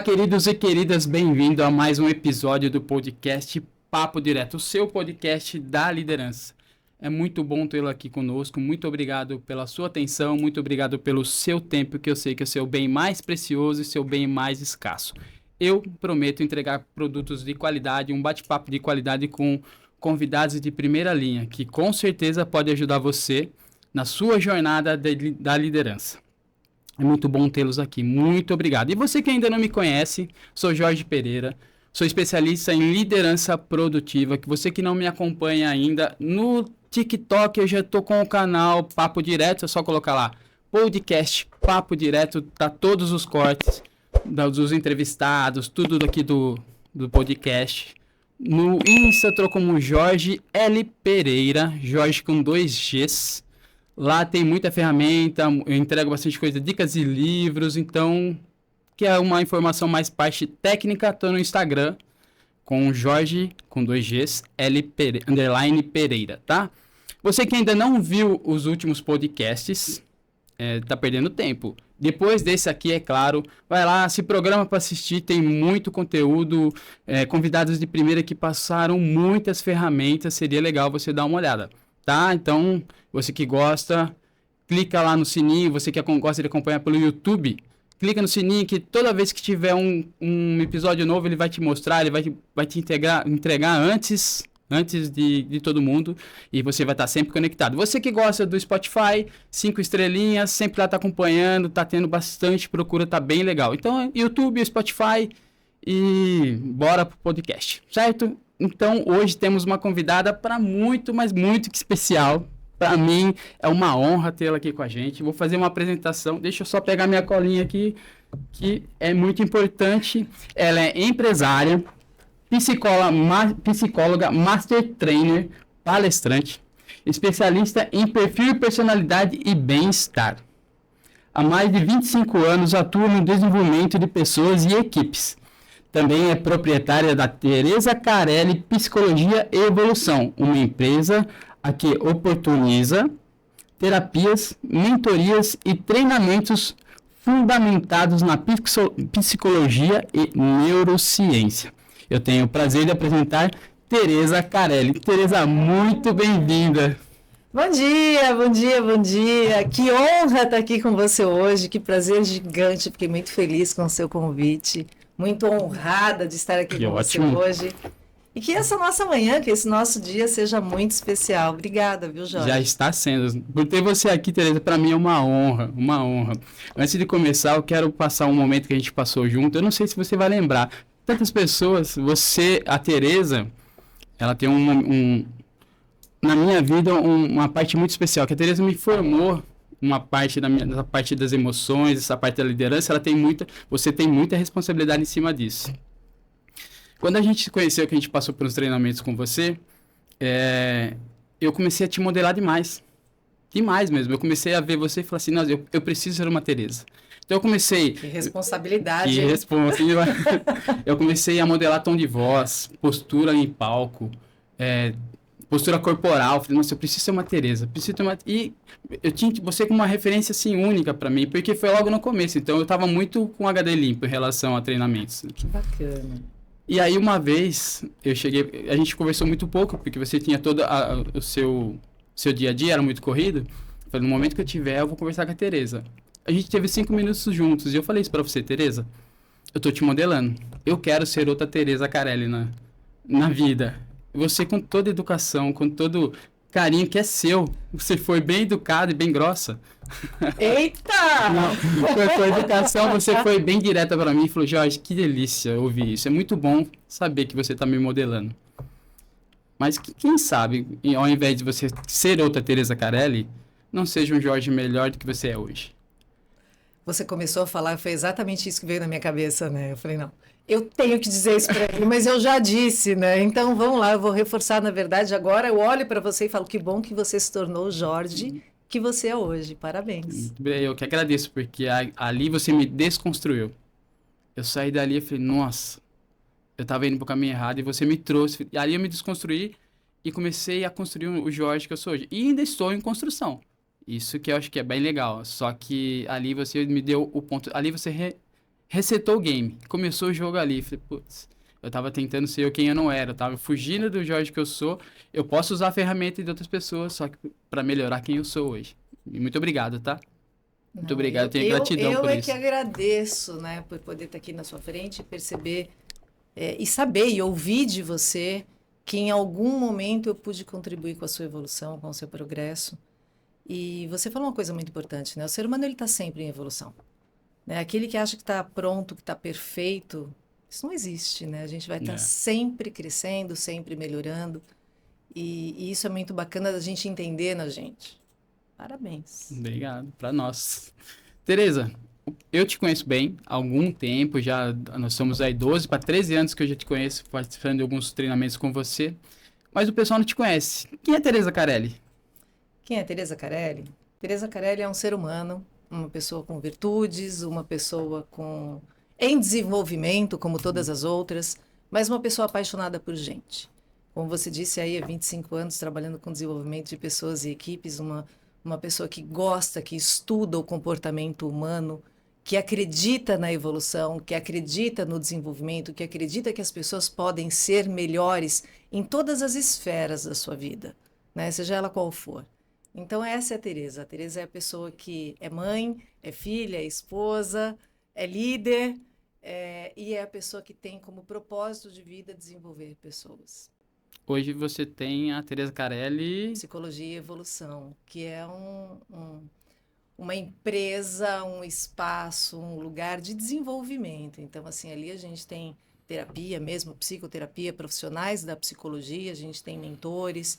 queridos e queridas, bem-vindo a mais um episódio do podcast Papo Direto, o seu podcast da liderança. É muito bom tê-lo aqui conosco, muito obrigado pela sua atenção, muito obrigado pelo seu tempo, que eu sei que é o seu bem mais precioso e seu bem mais escasso. Eu prometo entregar produtos de qualidade, um bate-papo de qualidade com convidados de primeira linha, que com certeza pode ajudar você na sua jornada da liderança. É muito bom tê-los aqui. Muito obrigado. E você que ainda não me conhece, sou Jorge Pereira, sou especialista em liderança produtiva. Que você que não me acompanha ainda, no TikTok eu já estou com o canal Papo Direto, é só colocar lá, podcast Papo Direto, tá todos os cortes dos entrevistados, tudo daqui do podcast. No Insta eu tô como Jorge L. Pereira, Jorge com 2Gs. Lá tem muita ferramenta, eu entrego bastante coisa, dicas de livros, então, que é uma informação mais parte técnica, estou no Instagram, com Jorge, com 2Gs, _Pereira, Pereira, tá? Você que ainda não viu os últimos podcasts, tá perdendo tempo. Depois desse aqui, é claro, vai lá, se programa para assistir, tem muito conteúdo, convidados de primeira que passaram muitas ferramentas, seria legal você dar uma olhada. Tá? Então, você que gosta, clica lá no sininho. Você que gosta de acompanhar pelo YouTube, clica no sininho que toda vez que tiver um episódio novo, ele vai te mostrar, ele vai te entregar antes de todo mundo, e você vai estar sempre conectado. Você que gosta do Spotify, 5 estrelinhas, sempre lá tá acompanhando, tá tendo bastante procura, tá bem legal. Então, YouTube, Spotify e bora pro podcast, certo? Então, hoje temos uma convidada para muito, mas muito que especial. Para mim, é uma honra tê-la aqui com a gente. Vou fazer uma apresentação. Deixa eu só pegar minha colinha aqui, que é muito importante. Ela é empresária, psicóloga, master trainer, palestrante, especialista em perfil e personalidade e bem-estar. Há mais de 25 anos atua no desenvolvimento de pessoas e equipes. Também é proprietária da Tereza Carelli Psicologia e Evolução, uma empresa a que oportuniza terapias, mentorias e treinamentos fundamentados na psicologia e neurociência. Eu tenho o prazer de apresentar Tereza Carelli. Tereza, muito bem-vinda. Bom dia, bom dia, bom dia. Que honra estar aqui com você hoje, que prazer gigante. Fiquei muito feliz com o seu convite. Muito honrada de estar aqui com você hoje. E que essa nossa manhã, que esse nosso dia seja muito especial. Obrigada, viu, Jorge? Já está sendo. Por ter você aqui, Tereza, para mim é uma honra, uma honra. Antes de começar, eu quero passar um momento que a gente passou junto. Eu não sei se você vai lembrar. Tantas pessoas, a Tereza, ela tem na minha vida, uma parte muito especial, que a Tereza me formou uma parte da parte das emoções, essa parte da liderança, você tem muita responsabilidade em cima disso. Quando a gente se conheceu, que a gente passou pelos treinamentos com você, eu comecei a te modelar demais. Demais mesmo. Eu comecei a ver você e falar assim, nossa, eu preciso ser uma Tereza. Então eu comecei... Que responsabilidade. Eu comecei a modelar tom de voz, postura em palco, postura corporal. Falei, nossa, eu preciso ser uma Tereza. E eu tinha você como uma referência assim única para mim, porque foi logo no começo. Então eu estava muito com HD limpo em relação a treinamentos. Que bacana. E aí uma vez eu cheguei, a gente conversou muito pouco, porque você tinha todo o seu dia a dia, era muito corrido. Eu falei, no momento que eu tiver, eu vou conversar com a Tereza. A gente teve 5 minutos juntos e eu falei isso para você, Tereza. Eu tô te modelando. Eu quero ser outra Tereza Carelli na vida. Você, com toda educação, com todo carinho que é seu, você foi bem educada e bem grossa. Eita! Não, com a educação, você foi bem direta para mim e falou, Jorge, que delícia ouvir isso. É muito bom saber que você está me modelando. Mas quem sabe, ao invés de você ser outra Tereza Carelli, não seja um Jorge melhor do que você é hoje. Você começou a falar, foi exatamente isso que veio na minha cabeça, né? Eu falei, não, eu tenho que dizer isso para ele, mas eu já disse, né? Então, vamos lá, eu vou reforçar, na verdade, agora eu olho para você e falo, que bom que você se tornou o Jorge que você é hoje, parabéns. Eu que agradeço, porque ali você me desconstruiu. Eu saí dali e falei, nossa, eu estava indo para o caminho errado e você me trouxe. E ali eu me desconstruí e comecei a construir o Jorge que eu sou hoje. E ainda estou em construção. Isso que eu acho que é bem legal. Só que ali você me deu o ponto. Ali você resetou o game. Começou o jogo ali. Falei, putz, eu tava tentando ser eu quem eu não era. Eu tava fugindo do Jorge que eu sou. Eu posso usar a ferramenta de outras pessoas, só que pra melhorar quem eu sou hoje. E muito obrigado, tá? Muito Não, obrigado, tenho gratidão por eu é isso. que agradeço, né, por poder estar aqui na sua frente e perceber e saber e ouvir de você que em algum momento eu pude contribuir com a sua evolução, com o seu progresso. E você falou uma coisa muito importante, né? O ser humano ele está sempre em evolução, né? Aquele que acha que está pronto, que está perfeito, isso não existe, né? A gente vai estar sempre crescendo, sempre melhorando. E isso é muito bacana da gente entender na gente. Parabéns. Obrigado, pra nós. Tereza, eu te conheço bem há algum tempo, já nós somos aí 12 para 13 anos que eu já te conheço, participando de alguns treinamentos com você, mas o pessoal não te conhece. Quem é Tereza Carelli? Quem é Tereza Carelli? Tereza Carelli é um ser humano, uma pessoa com virtudes, uma pessoa em desenvolvimento, como todas as outras, mas uma pessoa apaixonada por gente. Como você disse aí, há 25 anos trabalhando com desenvolvimento de pessoas e equipes, uma pessoa que gosta, que estuda o comportamento humano, que acredita na evolução, que acredita no desenvolvimento, que acredita que as pessoas podem ser melhores em todas as esferas da sua vida, né? Seja ela qual for. Então, essa é a Tereza. A Tereza é a pessoa que é mãe, é filha, é esposa, é líder, e é a pessoa que tem como propósito de vida desenvolver pessoas. Hoje você tem a Tereza Carelli... Psicologia e Evolução, que é uma empresa, um espaço, um lugar de desenvolvimento. Então, assim, ali a gente tem terapia mesmo, psicoterapia, profissionais da psicologia, a gente tem mentores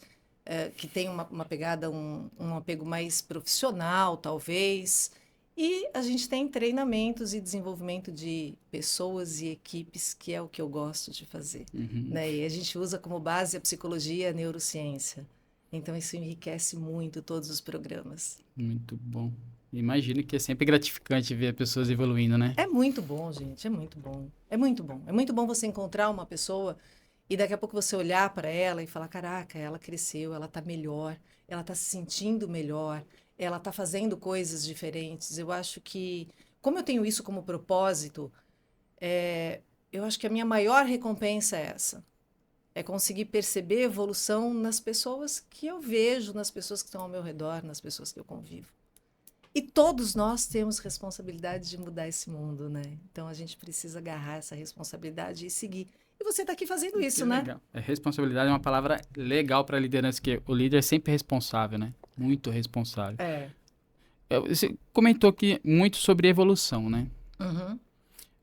que tem uma pegada, um apego mais profissional, talvez. E a gente tem treinamentos e desenvolvimento de pessoas e equipes, que é o que eu gosto de fazer. Né? E a gente usa como base a psicologia e a neurociência. Então, isso enriquece muito todos os programas. Muito bom. Imagino que é sempre gratificante ver pessoas evoluindo, né? É muito bom, gente, é muito bom. É muito bom. É muito bom você encontrar uma pessoa e daqui a pouco você olhar para ela e falar, caraca, ela cresceu, ela está melhor, ela está se sentindo melhor, ela está fazendo coisas diferentes. Eu acho que, como eu tenho isso como propósito, eu acho que a minha maior recompensa é essa. É conseguir perceber evolução nas pessoas que eu vejo, nas pessoas que estão ao meu redor, nas pessoas que eu convivo. E todos nós temos responsabilidade de mudar esse mundo, né? Então, a gente precisa agarrar essa responsabilidade e seguir. E você está aqui fazendo isso, Que né? legal. Responsabilidade é uma palavra legal para a liderança, que o líder é sempre responsável, né? Muito responsável. Você comentou aqui muito sobre evolução, né? Uhum.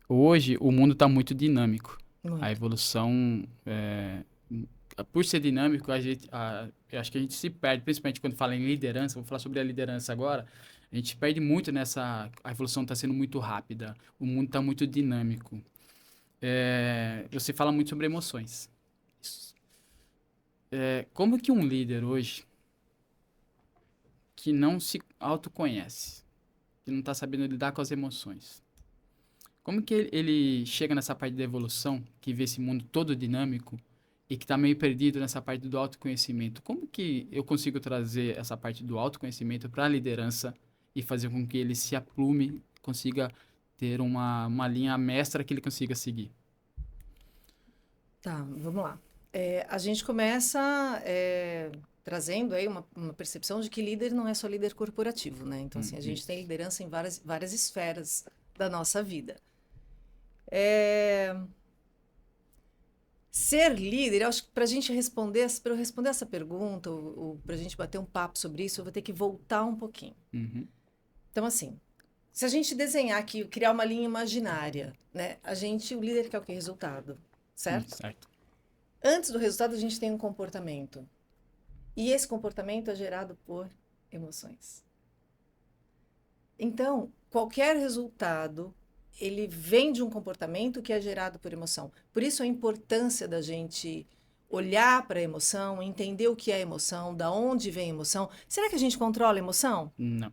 Hoje, o mundo está muito dinâmico. Muito. A evolução, por ser dinâmico, eu acho que a gente se perde, principalmente quando fala em liderança. Vou falar sobre a liderança agora. A gente perde muito nessa... A evolução está sendo muito rápida. O mundo está muito dinâmico. Você fala muito sobre emoções. Como que um líder hoje que não se autoconhece, que não está sabendo lidar com as emoções, como que ele chega nessa parte da evolução, que vê esse mundo todo dinâmico e que está meio perdido nessa parte do autoconhecimento? Como que eu consigo trazer essa parte do autoconhecimento para a liderança e fazer com que ele se aplume, consiga ter uma linha mestra que ele consiga seguir? Tá, vamos lá. A gente começa trazendo aí uma percepção de que líder não é só líder corporativo, né? Então, assim, a gente tem liderança em várias esferas da nossa vida. Ser líder, eu acho que para eu responder essa pergunta, ou para a gente bater um papo sobre isso, eu vou ter que voltar um pouquinho. Então, assim, se a gente desenhar aqui, criar uma linha imaginária, né? O líder quer o que? Resultado, certo? Certo. Antes do resultado, a gente tem um comportamento. E esse comportamento é gerado por emoções. Então, qualquer resultado, ele vem de um comportamento que é gerado por emoção. Por isso a importância da gente olhar para a emoção, entender o que é emoção, da onde vem a emoção. Será que a gente controla a emoção? Não.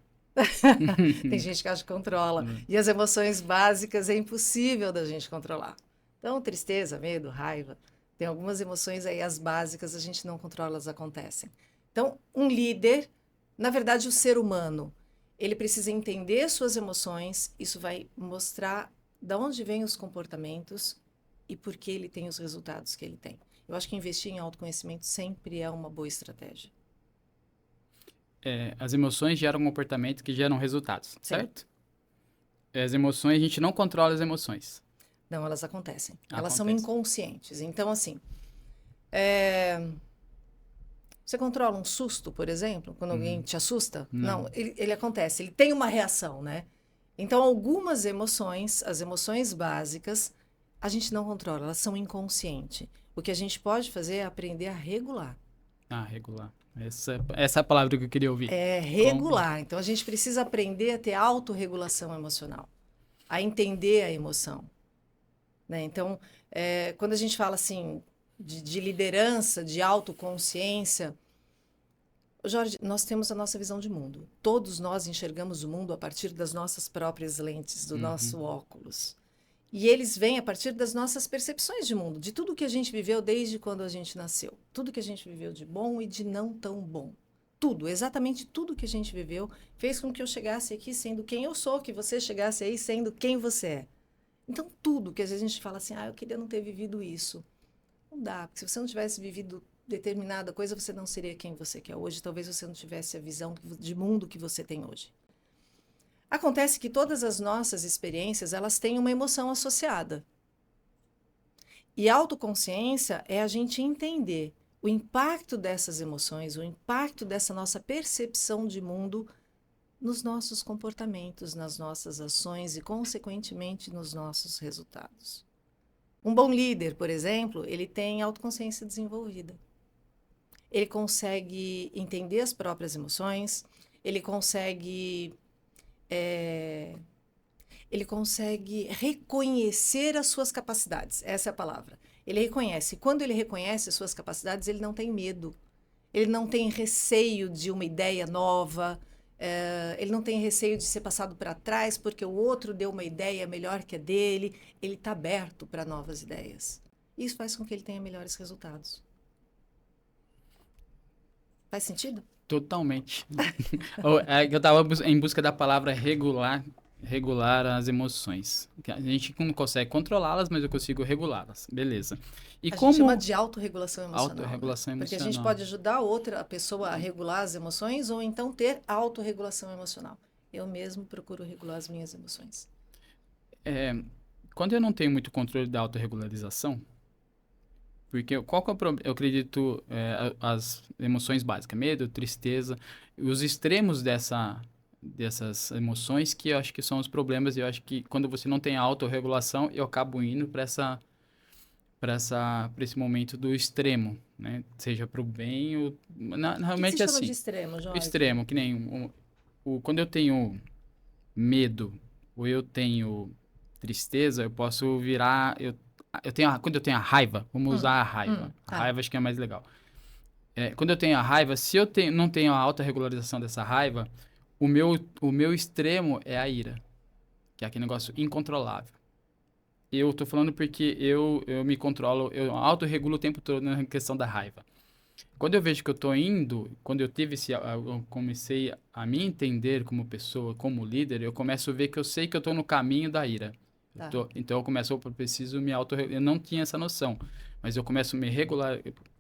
Tem gente que acha que controla. E as emoções básicas é impossível da gente controlar. Então, tristeza, medo, raiva. Tem algumas emoções aí, as básicas, a gente não controla, elas acontecem. Então, um líder, na verdade, o ser humano, ele precisa entender suas emoções, isso vai mostrar de onde vêm os comportamentos e por que ele tem os resultados que ele tem. Eu acho que investir em autoconhecimento sempre é uma boa estratégia. As emoções geram comportamento que geram resultados, Sim. certo? As emoções, a gente não controla as emoções. Não, elas acontecem. Elas são Acontece. inconscientes. Então, assim, você controla um susto, por exemplo, quando alguém te assusta? Não, ele acontece, ele tem uma reação, né? Então, algumas emoções, as emoções básicas, a gente não controla, elas são inconscientes. O que a gente pode fazer é aprender a regular. Regular. Essa é a palavra que eu queria ouvir. É regular. Então, a gente precisa aprender a ter autorregulação emocional, a entender a emoção. Né? Então, quando a gente fala assim de liderança, de autoconsciência, Jorge, nós temos a nossa visão de mundo. Todos nós enxergamos o mundo a partir das nossas próprias lentes, do nosso óculos. E eles vêm a partir das nossas percepções de mundo, de tudo que a gente viveu desde quando a gente nasceu. Tudo que a gente viveu de bom e de não tão bom. Tudo, exatamente tudo que a gente viveu, fez com que eu chegasse aqui sendo quem eu sou, que você chegasse aí sendo quem você é. Então, tudo que às vezes a gente fala assim, eu queria não ter vivido isso. Não dá, porque se você não tivesse vivido determinada coisa, você não seria quem você quer hoje. Talvez você não tivesse a visão de mundo que você tem hoje. Acontece que todas as nossas experiências, elas têm uma emoção associada. E a autoconsciência é a gente entender o impacto dessas emoções, o impacto dessa nossa percepção de mundo nos nossos comportamentos, nas nossas ações e, consequentemente, nos nossos resultados. Um bom líder, por exemplo, ele tem autoconsciência desenvolvida. Ele consegue entender as próprias emoções, ele consegue reconhecer as suas capacidades. Essa é a palavra. Ele reconhece. Quando ele reconhece as suas capacidades, ele não tem medo. Ele não tem receio de uma ideia nova. Ele não tem receio de ser passado para trás porque o outro deu uma ideia melhor que a dele. Ele está aberto para novas ideias. Isso faz com que ele tenha melhores resultados. Faz sentido? Totalmente. Eu estava em busca da palavra regular as emoções. A gente não consegue controlá-las, mas eu consigo regulá-las. Beleza. E a como gente chama de autorregulação emocional. Autorregulação né? emocional. Porque a gente pode ajudar a pessoa a regular as emoções ou então ter autorregulação emocional. Eu mesmo procuro regular as minhas emoções. Quando eu não tenho muito controle da autorregularização, porque qual que é o problema? Eu acredito as emoções básicas, medo, tristeza, os extremos dessas emoções que eu acho que são os problemas. E eu acho que quando você não tem a autorregulação, eu acabo indo para esse momento do extremo, né? Seja para o bem ou realmente o que você assim. chama de extremo, Jorge? Extremo, que nem quando eu tenho medo ou eu tenho tristeza, eu posso virar quando eu tenho a raiva, vamos usar a raiva. A raiva acho que é mais legal. Quando eu tenho a raiva, se eu não tenho a autorregularização dessa raiva, o meu extremo é a ira, que é aquele negócio incontrolável. Eu tô falando porque eu me controlo, eu autorregulo o tempo todo na questão da raiva. Quando eu vejo que eu tô indo, quando eu comecei a me entender como pessoa, como líder, eu começo a ver que eu sei que eu tô no caminho da ira. Tá. Então eu começo, eu preciso me autorregular. Eu não tinha essa noção, mas eu começo a me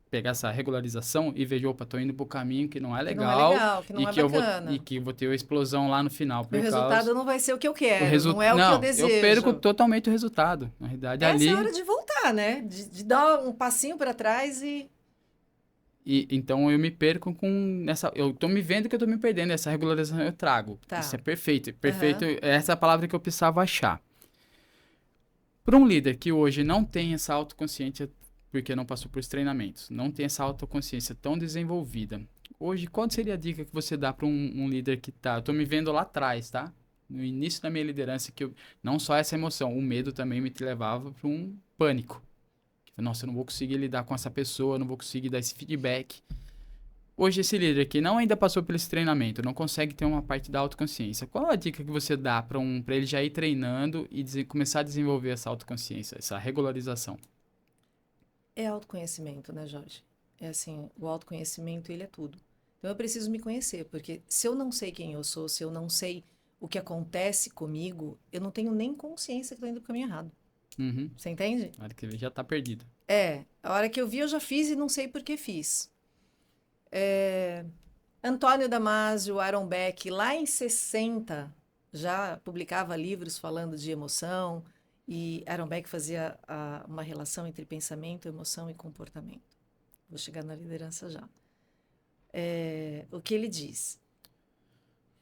pegar essa regularização e vejo, opa, tô indo pro caminho que não é legal, que não é bacana. E que eu vou ter uma explosão lá no final. O resultado não vai ser o que eu quero, não é o que eu desejo. Eu perco totalmente o resultado. Na realidade, essa é a hora de voltar, né? De dar um passinho para trás e então eu me perco eu tô me vendo que eu tô me perdendo, essa regularização eu trago. Tá. Isso é perfeito. Perfeito, essa é a palavra que eu precisava achar. Para um líder que hoje não tem essa autoconsciência, porque não passou por treinamentos, não tem essa autoconsciência tão desenvolvida, hoje, qual seria a dica que você dá para um líder que eu tô me vendo lá atrás, tá? No início da minha liderança, que não só essa emoção, o medo também me levava para um pânico. Nossa, eu não vou conseguir lidar com essa pessoa, eu não vou conseguir dar esse feedback. Hoje, esse líder que não ainda passou por esse treinamento, não consegue ter uma parte da autoconsciência, qual a dica que você dá para ele já ir treinando e começar a desenvolver essa autoconsciência, essa regularização? É autoconhecimento, né, Jorge? É assim, o autoconhecimento, ele é tudo. Então, eu preciso me conhecer, porque se eu não sei quem eu sou, se eu não sei o que acontece comigo, eu não tenho nem consciência que estou indo pro caminho errado. Uhum. Você entende? Na hora que ele já tá perdido. A hora que eu vi, eu já fiz e não sei por que fiz. Antônio Damasio, Aaron Beck, lá em 60, já publicava livros falando de emoção, e Aaron Beck fazia uma relação entre pensamento, emoção e comportamento. Vou chegar na liderança já. O que ele diz?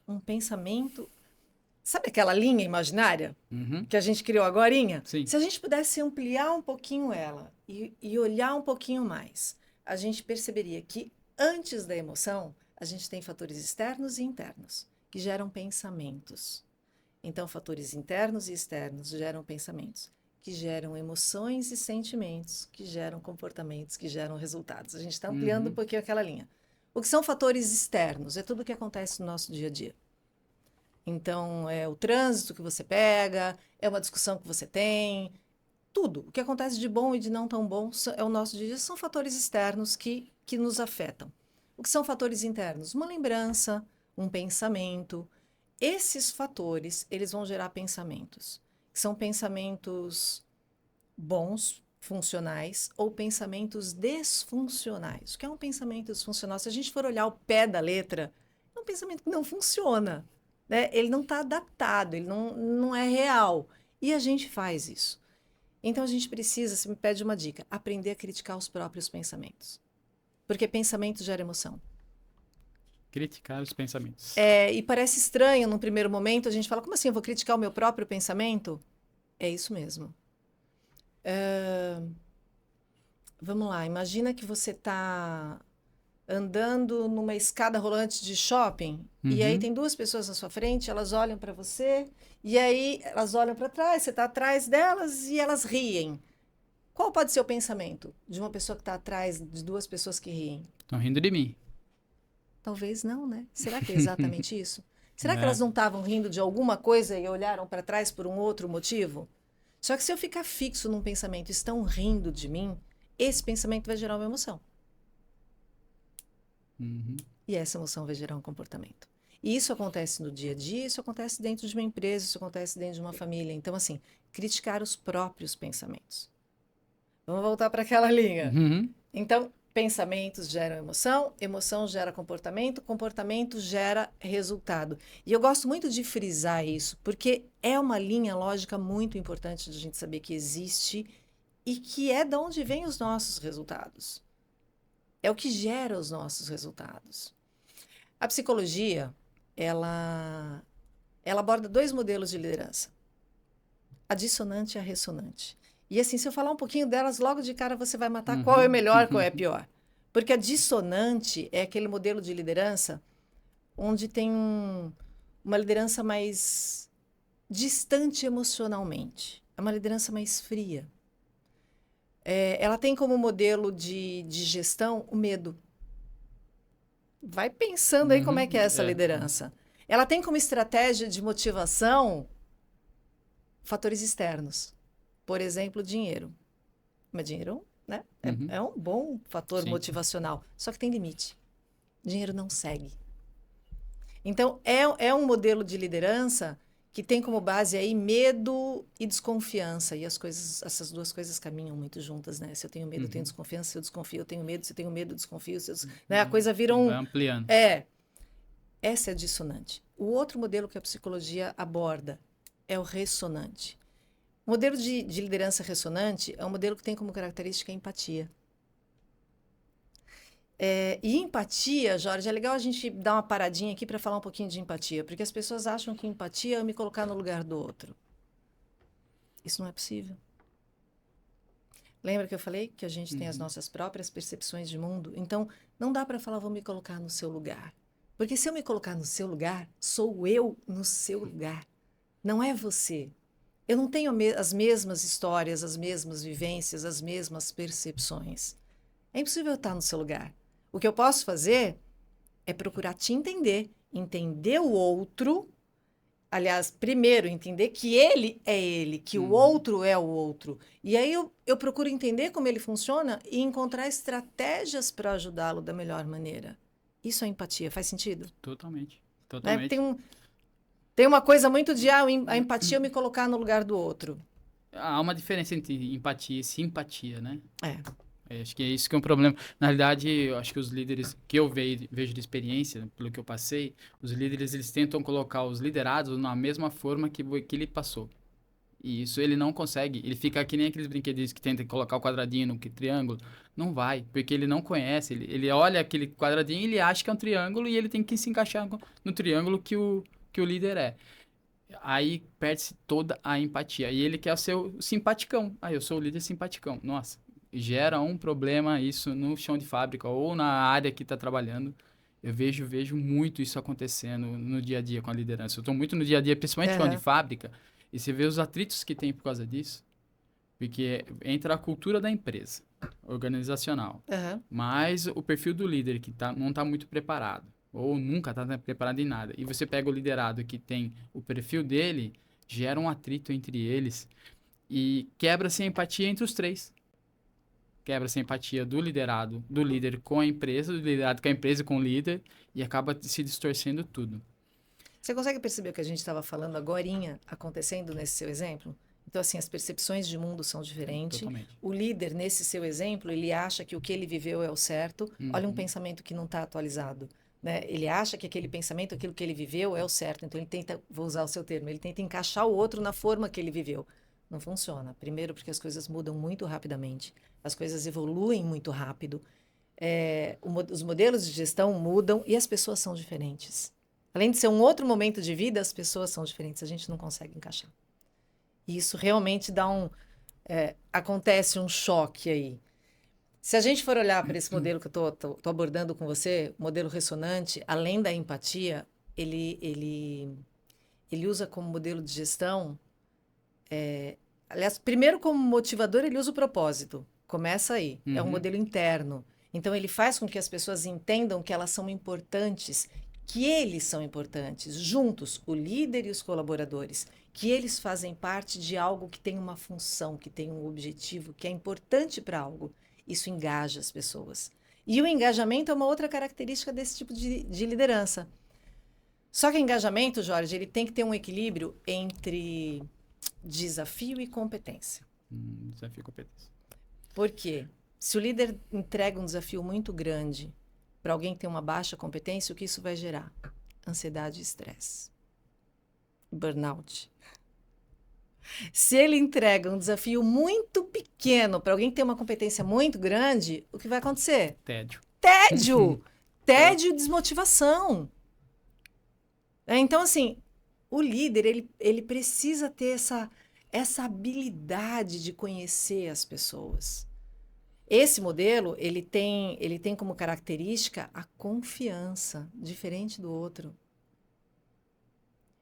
Um pensamento... Sabe aquela linha imaginária que a gente criou agorinha? Sim. Se a gente pudesse ampliar um pouquinho ela e olhar um pouquinho mais, a gente perceberia que antes da emoção, a gente tem fatores externos e internos, que geram pensamentos. Então, fatores internos e externos geram pensamentos, que geram emoções e sentimentos, que geram comportamentos, que geram resultados. A gente está ampliando um pouquinho aquela linha. O que são fatores externos? É tudo o que acontece no nosso dia a dia. Então, é o trânsito que você pega, é uma discussão que você tem, tudo. O que acontece de bom e de não tão bom é o nosso dia a dia, são fatores externos que nos afetam. O que são fatores internos? Uma lembrança, um pensamento. Esses fatores, eles vão gerar pensamentos, que são pensamentos bons, funcionais, ou pensamentos desfuncionais. O que é um pensamento disfuncional? Se a gente for olhar o pé da letra, é um pensamento que não funciona. Né? Ele não está adaptado, ele não é real. E a gente faz isso. Então, a gente precisa, se me pede uma dica, aprender a criticar os próprios pensamentos. Porque pensamento gera emoção. Criticar os pensamentos. E parece estranho, num primeiro momento, a gente fala, como assim, eu vou criticar o meu próprio pensamento? É isso mesmo. Vamos lá, imagina que você está andando numa escada rolante de shopping, e aí tem duas pessoas na sua frente, elas olham para você, e aí elas olham para trás, você está atrás delas e elas riem. Qual pode ser o pensamento de uma pessoa que está atrás de duas pessoas que riem? Estão rindo de mim. Talvez não, né? Será que é exatamente isso? Será que elas não estavam rindo de alguma coisa e olharam para trás por um outro motivo? Só que se eu ficar fixo num pensamento, estão rindo de mim, esse pensamento vai gerar uma emoção. E essa emoção vai gerar um comportamento. E isso acontece no dia a dia, isso acontece dentro de uma empresa, isso acontece dentro de uma família. Então, assim, criticar os próprios pensamentos. Vamos voltar para aquela linha. Então, pensamentos geram emoção, emoção gera comportamento, comportamento gera resultado. E eu gosto muito de frisar isso, porque é uma linha lógica muito importante de a gente saber que existe e que é de onde vêm os nossos resultados. É o que gera os nossos resultados. A psicologia, ela aborda dois modelos de liderança. A dissonante e a ressonante. E assim, se eu falar um pouquinho delas, logo de cara você vai matar qual é melhor, qual é pior. Porque a dissonante é aquele modelo de liderança onde tem uma liderança mais distante emocionalmente. É uma liderança mais fria. Ela tem como modelo de gestão o medo. Vai pensando aí como é que é essa liderança. Ela tem como estratégia de motivação fatores externos. Por exemplo, dinheiro. Mas dinheiro, né? É um bom fator motivacional. Só que tem limite. Dinheiro não segue. Então, é um modelo de liderança que tem como base aí medo e desconfiança. E essas duas coisas caminham muito juntas, né? Se eu tenho medo, eu tenho desconfiança. Se eu desconfio, eu tenho medo. Se eu tenho medo, eu desconfio. Né? A coisa vira um... Vai ampliando. Essa é a dissonante. O outro modelo que a psicologia aborda é o ressonante. O modelo de liderança ressonante é um modelo que tem como característica a empatia. E empatia, Jorge, é legal a gente dar uma paradinha aqui para falar um pouquinho de empatia, porque as pessoas acham que empatia é me colocar no lugar do outro. Isso não é possível. Lembra que eu falei que a gente tem as nossas próprias percepções de mundo? Então, não dá para falar, vou me colocar no seu lugar. Porque se eu me colocar no seu lugar, sou eu no seu lugar. Não é você. Eu não tenho as mesmas histórias, as mesmas vivências, as mesmas percepções. É impossível eu estar no seu lugar. O que eu posso fazer é procurar te entender o outro. Aliás, primeiro, entender que ele é ele, que o outro é o outro. E aí eu procuro entender como ele funciona e encontrar estratégias para ajudá-lo da melhor maneira. Isso é empatia, faz sentido? Totalmente. Né? Tem uma coisa muito de a empatia eu me colocar no lugar do outro. Há uma diferença entre empatia e simpatia, né? É. Acho que é isso que é um problema. Na realidade, eu acho que os líderes que eu vejo de experiência, pelo que eu passei, os líderes eles tentam colocar os liderados na mesma forma que ele passou. E isso ele não consegue. Ele fica que nem aqueles brinquedinhos que tentam colocar o quadradinho no triângulo. Não vai, porque ele não conhece. Ele olha aquele quadradinho e ele acha que é um triângulo e ele tem que se encaixar no triângulo que o líder é. Aí perde-se toda a empatia. E ele quer ser o simpaticão. Eu sou o líder simpaticão. Nossa, gera um problema isso no chão de fábrica ou na área que está trabalhando. Eu vejo muito isso acontecendo no dia a dia com a liderança. Eu estou muito no dia a dia, principalmente chão de fábrica, e você vê os atritos que tem por causa disso. Porque entra a cultura da empresa, organizacional. Mas o perfil do líder que não está muito preparado ou nunca está preparado em nada. E você pega o liderado que tem o perfil dele, gera um atrito entre eles e quebra-se a empatia entre os três. Quebra-se a empatia do liderado, do líder com a empresa, do liderado com a empresa com o líder e acaba se distorcendo tudo. Você consegue perceber o que a gente estava falando agorinha acontecendo nesse seu exemplo? Então, assim, as percepções de mundo são diferentes. Totalmente. O líder, nesse seu exemplo, ele acha que o que ele viveu é o certo. Olha um pensamento que não está atualizado. Né? Ele acha que aquele pensamento, aquilo que ele viveu é o certo. Então, ele tenta, vou usar o seu termo, ele tenta encaixar o outro na forma que ele viveu. Não funciona. Primeiro, porque as coisas mudam muito rapidamente. As coisas evoluem muito rápido. Os modelos de gestão mudam e as pessoas são diferentes. Além de ser um outro momento de vida, as pessoas são diferentes. A gente não consegue encaixar. E isso realmente acontece um choque aí. Se a gente for olhar para esse modelo que eu estou abordando com você, o modelo ressonante, além da empatia, ele usa como modelo de gestão, aliás, primeiro como motivador, ele usa o propósito. Começa aí. É um modelo interno. Então, ele faz com que as pessoas entendam que elas são importantes, que eles são importantes, juntos, o líder e os colaboradores, que eles fazem parte de algo que tem uma função, que tem um objetivo, que é importante para algo. Isso engaja as pessoas. E o engajamento é uma outra característica desse tipo de liderança. Só que engajamento, Jorge, ele tem que ter um equilíbrio entre desafio e competência. Desafio e competência. Por quê? Se o líder entrega um desafio muito grande para alguém que tem uma baixa competência, o que isso vai gerar? Ansiedade e estresse. Burnout. Se ele entrega um desafio muito pequeno para alguém que tem uma competência muito grande, o que vai acontecer? Tédio. Tédio e desmotivação. Então, assim, o líder, ele precisa ter essa habilidade de conhecer as pessoas. Esse modelo, ele tem como característica a confiança, diferente do outro.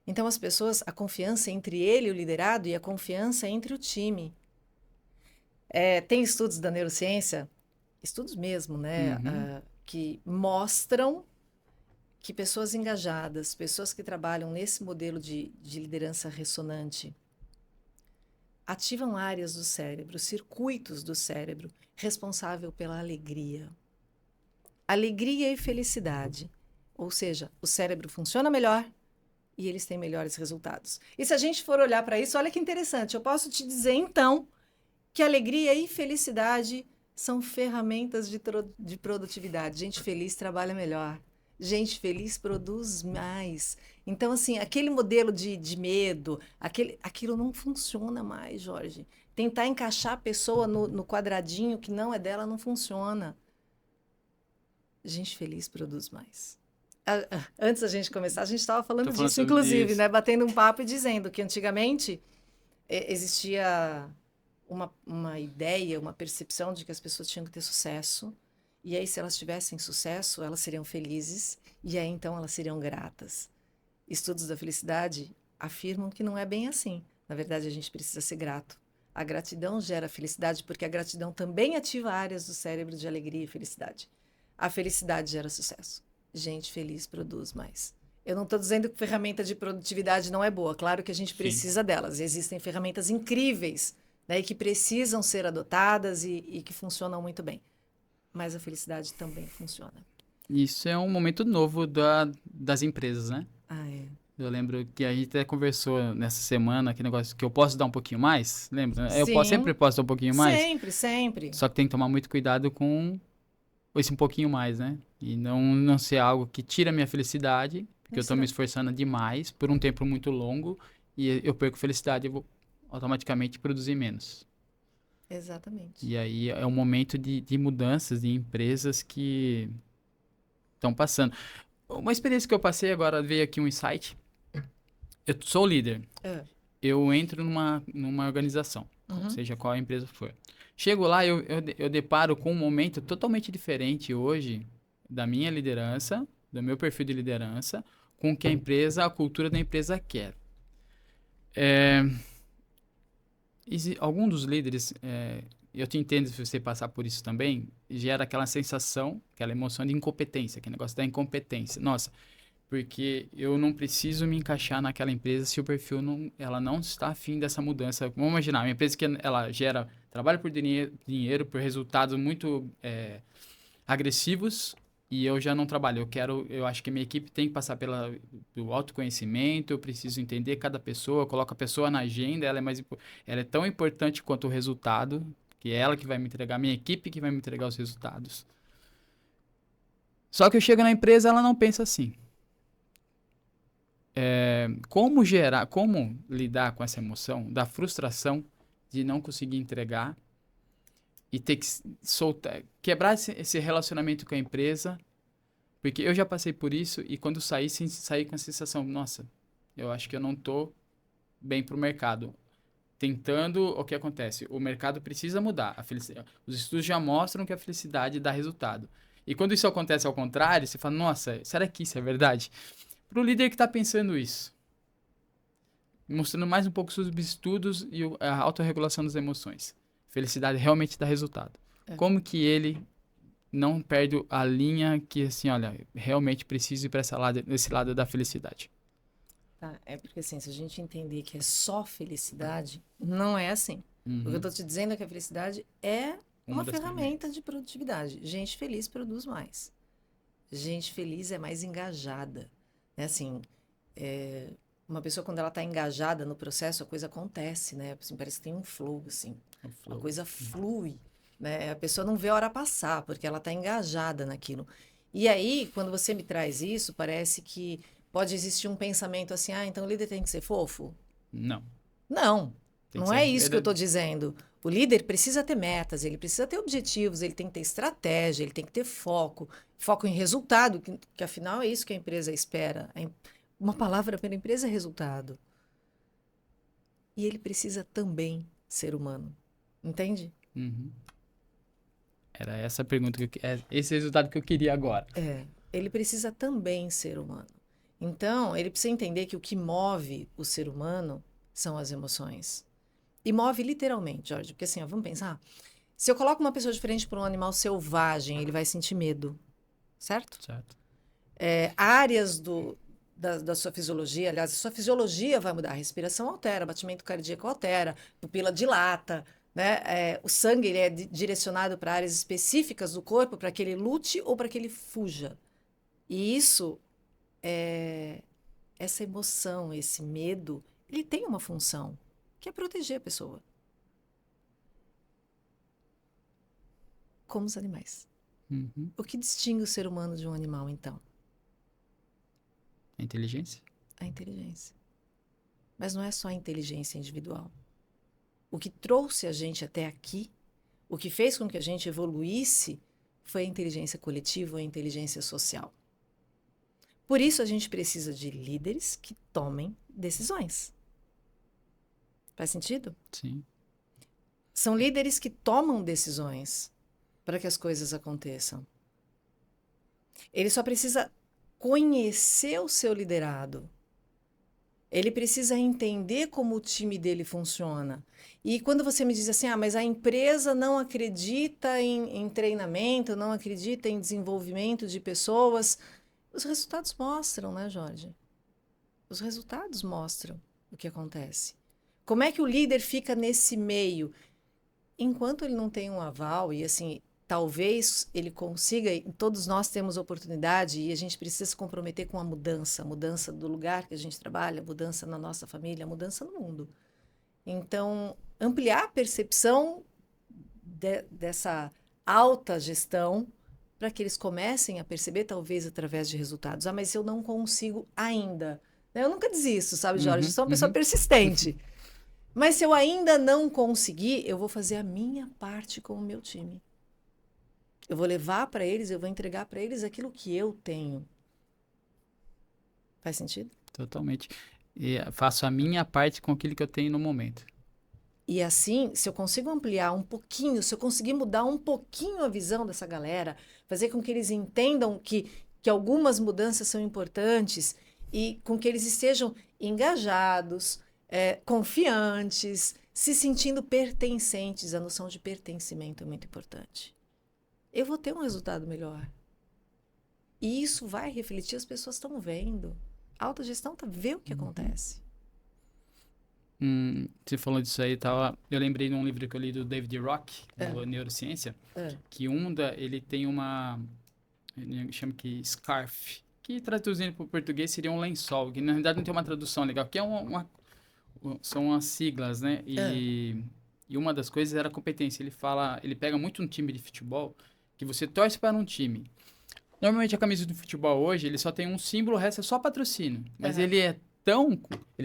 Então, as pessoas, a confiança entre ele e o liderado e a confiança entre o time. Tem estudos da neurociência, estudos mesmo, né? Que mostram que pessoas engajadas, pessoas que trabalham nesse modelo de liderança ressonante, ativam áreas do cérebro, circuitos do cérebro, responsável pela alegria. Alegria e felicidade. Ou seja, o cérebro funciona melhor e eles têm melhores resultados. E se a gente for olhar para isso, olha que interessante. Eu posso te dizer, então, que alegria e felicidade são ferramentas de produtividade. Gente feliz trabalha melhor. Gente feliz produz mais. Então, assim, aquele modelo de medo, aquilo não funciona mais, Jorge. Tentar encaixar a pessoa no quadradinho que não é dela não funciona. Gente feliz produz mais. Antes da gente começar, a gente estava falando disso, inclusive, né? Batendo um papo e dizendo que antigamente existia uma ideia, uma percepção de que as pessoas tinham que ter sucesso. E aí, se elas tivessem sucesso, elas seriam felizes. E aí, então, elas seriam gratas. Estudos da felicidade afirmam que não é bem assim. Na verdade, a gente precisa ser grato. A gratidão gera felicidade, porque a gratidão também ativa áreas do cérebro de alegria e felicidade. A felicidade gera sucesso. Gente feliz produz mais. Eu não estou dizendo que ferramenta de produtividade não é boa. Claro que a gente precisa delas. Existem ferramentas incríveis, né, que precisam ser adotadas e que funcionam muito bem. Mas a felicidade também funciona. Isso é um momento novo das empresas, né? Eu lembro que a gente até conversou nessa semana, aquele negócio que eu posso dar um pouquinho mais, lembra? Sempre Sim, posso dar um pouquinho mais, sempre, sempre. só que tem que tomar muito cuidado com esse um pouquinho mais, né? E não ser algo que tira a minha felicidade, porque eu tô me esforçando demais por um tempo muito longo e eu perco felicidade, eu vou automaticamente produzir menos. Exatamente. E aí é um momento de mudanças de empresas que estão passando. Uma experiência que eu passei agora, veio aqui um insight. Eu sou líder. É. Eu entro numa organização, Uhum. seja qual a empresa for. Chego lá, eu deparo com um momento totalmente diferente hoje da minha liderança, do meu perfil de liderança, com o que a empresa, a cultura da empresa quer. Algum dos líderes, eu te entendo se você passar por isso também, gera aquela sensação, aquela emoção de incompetência, aquele negócio da incompetência. Nossa, porque eu não preciso me encaixar naquela empresa se o perfil ela não está afim dessa mudança. Vamos imaginar, uma empresa que ela gera trabalho por dinheiro por resultados muito agressivos e eu já não trabalho. Eu acho que a minha equipe tem que passar pelo autoconhecimento, eu preciso entender cada pessoa, eu coloco a pessoa na agenda, ela é tão importante quanto o resultado, que é ela que vai me entregar, a minha equipe que vai me entregar os resultados. Só que eu chego na empresa, ela não pensa assim. Como lidar com essa emoção da frustração de não conseguir entregar e ter que soltar, quebrar esse relacionamento com a empresa, porque eu já passei por isso e quando saí com a sensação, nossa, eu acho que eu não tô bem pro mercado. Tentando, o que acontece? O mercado precisa mudar. Os estudos já mostram que a felicidade dá resultado. E quando isso acontece ao contrário, você fala, nossa, será que isso é verdade? Para o líder que está pensando isso, mostrando mais um pouco sobre os estudos e a autorregulação das emoções. Felicidade realmente dá resultado. Como que ele não perde a linha que, assim, olha, realmente preciso ir para esse lado da felicidade? Tá? É porque assim, se a gente entender que é só felicidade, não é assim. O que eu estou te dizendo é que a felicidade é uma ferramenta de produtividade. Gente feliz produz mais. Gente feliz é mais engajada. É assim, uma pessoa quando ela está engajada no processo, a coisa acontece, né? Assim, parece que tem um flow, assim. A coisa flui, né? A pessoa não vê a hora passar, porque ela está engajada naquilo. E aí, quando você me traz isso, parece que pode existir um pensamento assim, então o líder tem que ser fofo? Não. Não, não é isso que eu verdade. estou dizendo. O líder precisa ter metas, ele precisa ter objetivos, ele tem que ter estratégia, ele tem que ter foco, foco em resultado, que afinal é isso que a empresa espera. Uma palavra para a empresa é resultado. E ele precisa também ser humano, entende? Era essa a pergunta, esse resultado que eu queria agora. Ele precisa também ser humano. Então, ele precisa entender que o que move o ser humano são as emoções. E move literalmente, Jorge, porque assim, vamos pensar. Se eu coloco uma pessoa diferente para um animal selvagem, ele vai sentir medo, certo? Certo. Áreas da sua fisiologia, aliás, a sua fisiologia vai mudar, a respiração altera, batimento cardíaco altera, pupila dilata, né? O sangue ele é direcionado para áreas específicas do corpo para que ele lute ou para que ele fuja. E isso, essa emoção, esse medo, ele tem uma função, que é proteger a pessoa. Como os animais. O que distingue o ser humano de um animal, então? A inteligência? A inteligência. Mas não é só a inteligência individual. O que trouxe a gente até aqui, o que fez com que a gente evoluísse, foi a inteligência coletiva, a inteligência social. Por isso a gente precisa de líderes que tomem decisões. Faz sentido? Sim. São líderes que tomam decisões para que as coisas aconteçam. Ele só precisa conhecer o seu liderado. Ele precisa entender como o time dele funciona. E quando você me diz assim, mas a empresa não acredita em treinamento, não acredita em desenvolvimento de pessoas, os resultados mostram, né, Jorge? Os resultados mostram o que acontece. Como é que o líder fica nesse meio? Enquanto ele não tem um aval, e assim, talvez ele consiga, e todos nós temos oportunidade e a gente precisa se comprometer com a mudança do lugar que a gente trabalha, mudança na nossa família, mudança no mundo. Então, ampliar a percepção dessa alta gestão para que eles comecem a perceber, talvez através de resultados. Mas eu não consigo ainda. Eu nunca desisto, sabe, Jorge? Eu sou uma pessoa persistente. Mas se eu ainda não conseguir, eu vou fazer a minha parte com o meu time. Eu vou levar para eles, eu vou entregar para eles aquilo que eu tenho. Faz sentido? Totalmente. E faço a minha parte com aquilo que eu tenho no momento. E assim, se eu consigo ampliar um pouquinho, se eu conseguir mudar um pouquinho a visão dessa galera, fazer com que eles entendam que algumas mudanças são importantes e com que eles estejam engajados, confiantes, se sentindo pertencentes, a noção de pertencimento é muito importante. Eu vou ter um resultado melhor. E isso vai refletir, as pessoas estão vendo. A autogestão vê o que acontece. Você falou disso aí, eu lembrei de um livro que eu li do David Rock, do Neurociência, que ele tem ele chama que SCARF, que traduzindo para o português seria um lençol, que na realidade não tem uma tradução legal, que é são umas siglas, né? E uma das coisas era a competência. Ele pega muito um time de futebol, que você torce para um time. Normalmente a camisa do futebol hoje, ele só tem um símbolo, o resto é só patrocínio. Mas ele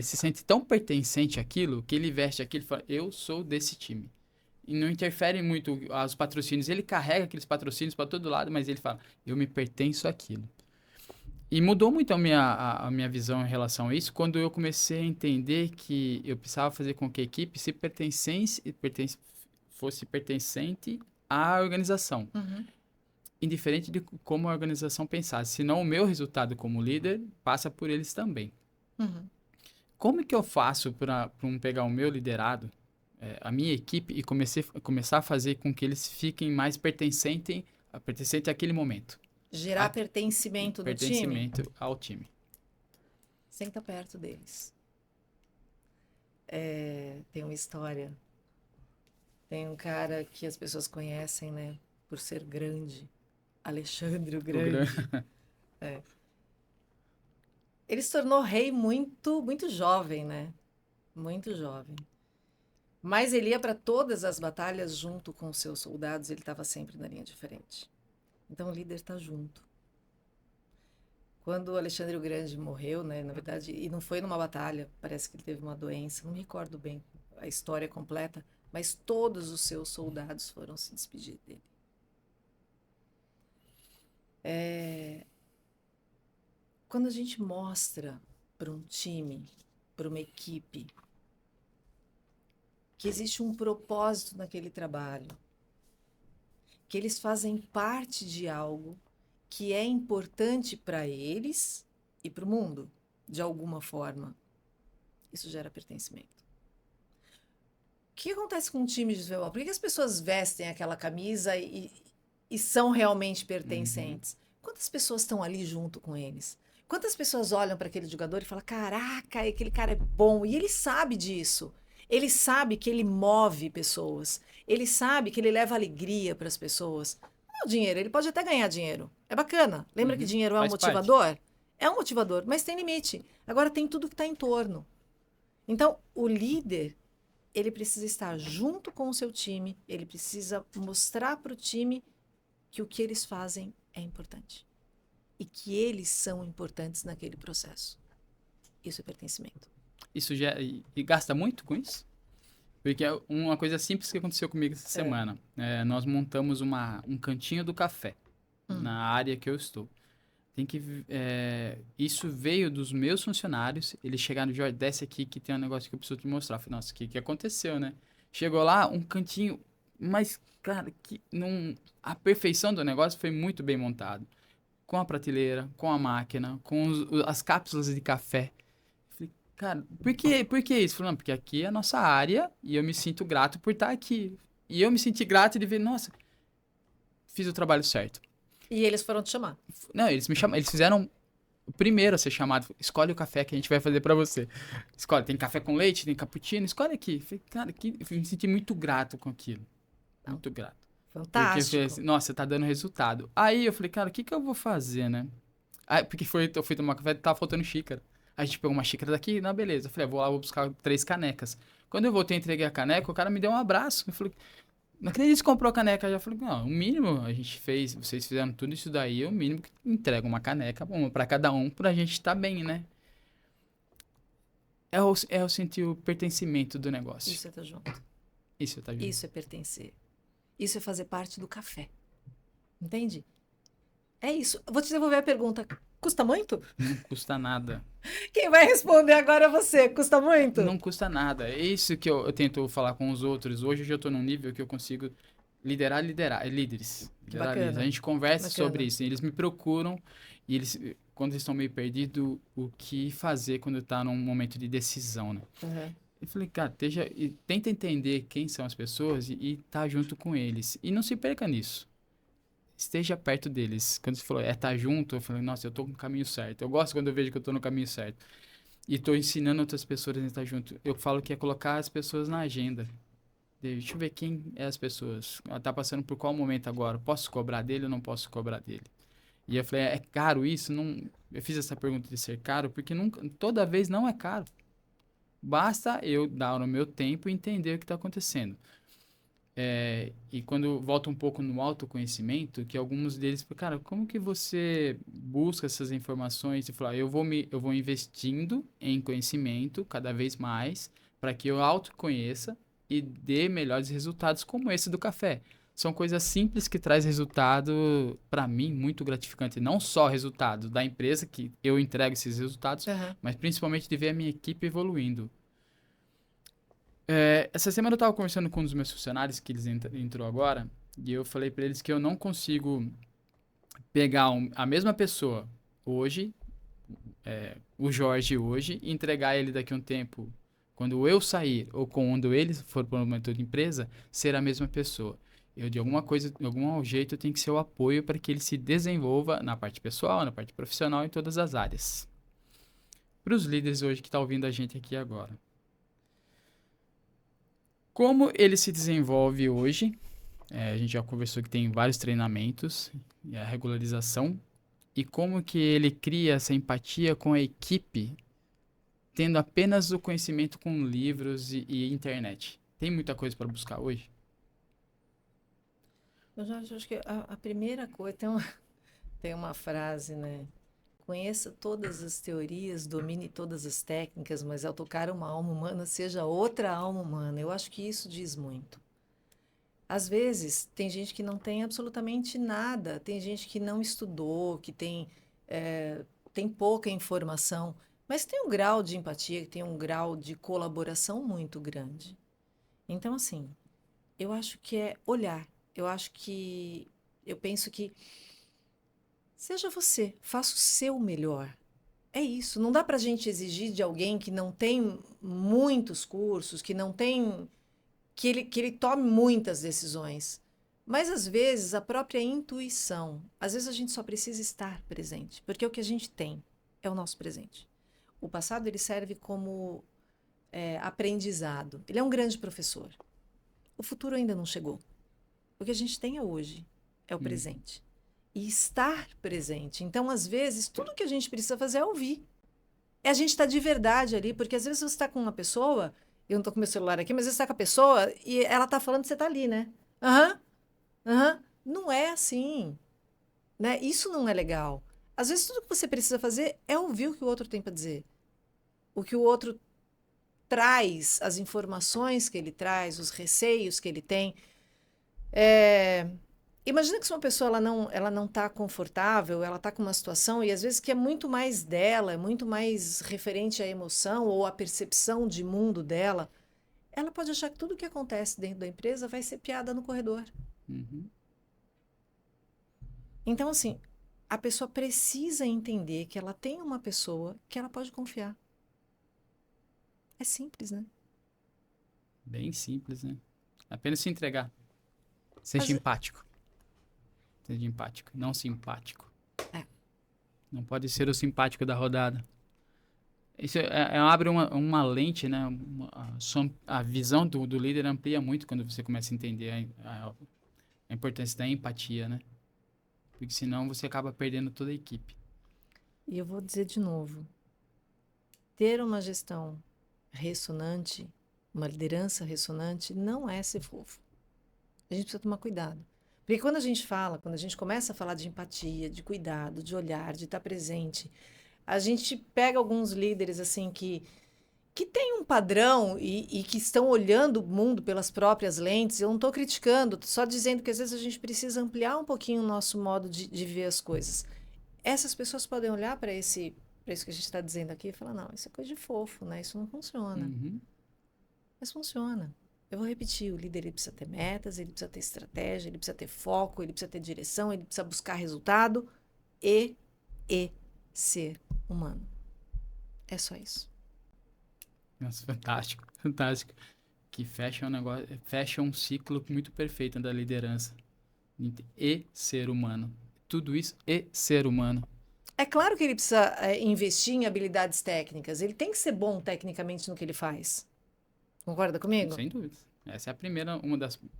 se sente tão pertencente àquilo, que ele veste aquilo e fala, eu sou desse time. E não interfere muito os patrocínios. Ele carrega aqueles patrocínios para todo lado, mas ele fala, eu me pertenço àquilo. E mudou muito a minha visão em relação a isso, quando eu comecei a entender que eu precisava fazer com que a equipe fosse pertencente à organização. Indiferente de como a organização pensasse. Senão o meu resultado como líder passa por eles também. Como que eu faço para pegar o meu liderado, a minha equipe, e começar a fazer com que eles fiquem mais pertencentes àquele momento? Gerar pertencimento no time? Pertencimento ao time. Senta perto deles. Tem uma história. Tem um cara que as pessoas conhecem, né? Por ser grande. Alexandre o Grande. Ele se tornou rei muito, muito jovem, né? Muito jovem. Mas ele ia para todas as batalhas junto com os seus soldados, ele estava sempre na linha de frente. Então o líder está junto. Quando Alexandre o Grande morreu, né, na verdade, e não foi numa batalha, parece que ele teve uma doença, não me recordo bem a história completa, mas todos os seus soldados foram se despedir dele. Quando a gente mostra para um time, para uma equipe, que existe um propósito naquele trabalho, que eles fazem parte de algo que é importante para eles e para o mundo, de alguma forma, isso gera pertencimento. O que acontece com um time de futebol? Por que as pessoas vestem aquela camisa e são realmente pertencentes? Quantas pessoas estão ali junto com eles? Quantas pessoas olham para aquele jogador e falam, caraca, aquele cara é bom, e ele sabe disso. Ele sabe que ele move pessoas. Ele sabe que ele leva alegria para as pessoas. Não é o dinheiro, ele pode até ganhar dinheiro. É bacana. Lembra que dinheiro é um motivador? Parte. É um motivador, mas tem limite. Agora tem tudo que está em torno. Então, o líder, ele precisa estar junto com o seu time, ele precisa mostrar para o time que o que eles fazem é importante. E que eles são importantes naquele processo. Isso é pertencimento. Isso já... E gasta muito com isso? Porque é uma coisa simples que aconteceu comigo essa semana. Nós montamos um cantinho do café na área que eu estou. Isso veio dos meus funcionários. Eles chegaram, Jorge, desce aqui que tem um negócio que eu preciso te mostrar. Eu falei, nossa, o que aconteceu, né? Chegou lá, um cantinho, mas, cara, a perfeição do negócio foi muito bem montado. Com a prateleira, com a máquina, com as cápsulas de café. Eu falei, cara, por que isso? Falei, não, porque aqui é a nossa área e eu me sinto grato por estar aqui. E eu me senti grato de ver, nossa, fiz o trabalho certo. E eles foram te chamar? Não, eles fizeram o primeiro a ser chamado. Escolhe o café que a gente vai fazer pra você. Escolhe, tem café com leite, tem cappuccino, escolhe aqui. Falei, cara, eu me senti muito grato com aquilo. Muito grato. Fantástico. Porque, assim, nossa, tá dando resultado. Aí eu falei, cara, o que que eu vou fazer, né? Aí, porque eu fui tomar café e tava faltando xícara. A gente pegou uma xícara daqui, não, beleza. Eu falei, vou lá, vou buscar 3 canecas. Quando eu voltei, entreguei a caneca, o cara me deu um abraço. Eu falei, não acredito que você comprou a caneca. Eu já falei, não, o mínimo a gente fez, vocês fizeram tudo isso daí, o mínimo que entrega uma caneca, uma pra cada um, pra gente estar bem, né? É o sentir o pertencimento do negócio. Isso é estar junto. Isso tá junto. Isso é pertencer. Isso é fazer parte do café. Entende? É isso. Vou te devolver a pergunta. Custa muito? Não custa nada. Quem vai responder agora é você. Custa muito? Não custa nada. É isso que eu tento falar com os outros. Hoje eu já tô num nível que eu consigo liderar líderes. Liderar Bacana. líderes. A gente conversa Bacana. sobre isso. Eles me procuram e eles, quando eles estão meio perdidos, o que fazer quando tá num momento de decisão, né? Uhum. Eu falei, cara, tenta entender quem são as pessoas e tá junto com eles. E não se perca nisso. Esteja perto deles. Quando você falou, tá junto, eu falei, nossa, eu tô no caminho certo. Eu gosto quando eu vejo que eu tô no caminho certo. E tô ensinando outras pessoas a estar junto. Eu falo que é colocar as pessoas na agenda. Deixa eu ver quem é as pessoas. Ela tá passando por qual momento agora? Posso cobrar dele ou não posso cobrar dele? E eu falei, é caro isso? Não... Eu fiz essa pergunta de ser caro porque toda vez não é caro. Basta eu dar o meu tempo e entender o que está acontecendo. E quando volta um pouco no autoconhecimento, que alguns deles, cara, como que você busca essas informações? E falar, eu vou investindo em conhecimento cada vez mais para que eu autoconheça e dê melhores resultados como esse do café. São coisas simples que traz resultado para mim muito gratificante. Não só resultado da empresa que eu entrego esses resultados, mas principalmente de ver a minha equipe evoluindo. Essa semana eu estava conversando com um dos meus funcionários, que eles entrou agora, e eu falei para eles que eu não consigo pegar a mesma pessoa hoje, o Jorge hoje, e entregar ele daqui a um tempo, quando eu sair, ou quando ele for para uma de empresa, ser a mesma pessoa. Eu, de algum jeito, eu tenho que ser o apoio para que ele se desenvolva na parte pessoal, na parte profissional, em todas as áreas. Para os líderes hoje que estão ouvindo a gente aqui agora. Como ele se desenvolve hoje, a gente já conversou que tem vários treinamentos, e a regularização, e como que ele cria essa empatia com a equipe, tendo apenas o conhecimento com livros e internet. Tem muita coisa para buscar hoje? Eu já acho que a primeira coisa, tem uma frase, né? Conheça todas as teorias, domine todas as técnicas, mas ao tocar uma alma humana, seja outra alma humana. Eu acho que isso diz muito. Às vezes, tem gente que não tem absolutamente nada, tem gente que não estudou, que tem pouca informação, mas tem um grau de empatia, tem um grau de colaboração muito grande. Então, assim, eu acho que é olhar. Eu penso que seja você, faça o seu melhor. É isso. Não dá para a gente exigir de alguém que não tem muitos cursos, que não tem que ele tome muitas decisões. Mas às vezes a própria intuição, às vezes a gente só precisa estar presente, porque o que a gente tem é o nosso presente. O passado ele serve como aprendizado. Ele é um grande professor. O futuro ainda não chegou. O que a gente tem é hoje, é o presente. E estar presente. Então, às vezes, tudo que a gente precisa fazer é ouvir. É a gente estar de verdade ali, porque às vezes você está com uma pessoa, eu não estou com meu celular aqui, mas você está com a pessoa e ela está falando que você está ali, né? Não é assim. Né? Isso não é legal. Às vezes, tudo que você precisa fazer é ouvir o que o outro tem para dizer. O que o outro traz, as informações que ele traz, os receios que ele tem. Imagina que se uma pessoa ela não está confortável, ela está com uma situação e às vezes que é muito mais dela, é muito mais referente à emoção ou à percepção de mundo dela, ela pode achar que tudo que acontece dentro da empresa vai ser piada no corredor. Então, assim, a pessoa precisa entender que ela tem uma pessoa que ela pode confiar. É simples, né? Bem simples, né? Apenas se entregar. Seja empático. Seja empático, não simpático. Não pode ser o simpático da rodada. Isso abre uma lente, né? A visão do líder amplia muito quando você começa a entender a importância da empatia, né? Porque senão você acaba perdendo toda a equipe. E eu vou dizer de novo, ter uma gestão ressonante, uma liderança ressonante, não é ser fofo. A gente precisa tomar cuidado. Porque quando a gente começa a falar de empatia, de cuidado, de olhar, de estar presente, a gente pega alguns líderes assim que têm um padrão e que estão olhando o mundo pelas próprias lentes. Eu não estou criticando, tô só dizendo que às vezes a gente precisa ampliar um pouquinho o nosso modo de ver as coisas. Essas pessoas podem olhar para isso que a gente está dizendo aqui e falar, não, isso é coisa de fofo, né? Isso não funciona. Uhum. Mas funciona. Eu vou repetir, o líder ele precisa ter metas, ele precisa ter estratégia, ele precisa ter foco, ele precisa ter direção, ele precisa buscar resultado e ser humano. É só isso. Nossa, fantástico, fantástico. Que fecha um negócio, fecha um ciclo muito perfeito da liderança. E ser humano. Tudo isso e ser humano. É claro que ele precisa investir em habilidades técnicas. Ele tem que ser bom tecnicamente no que ele faz. Concorda comigo? Sem dúvida. Essa é a primeira,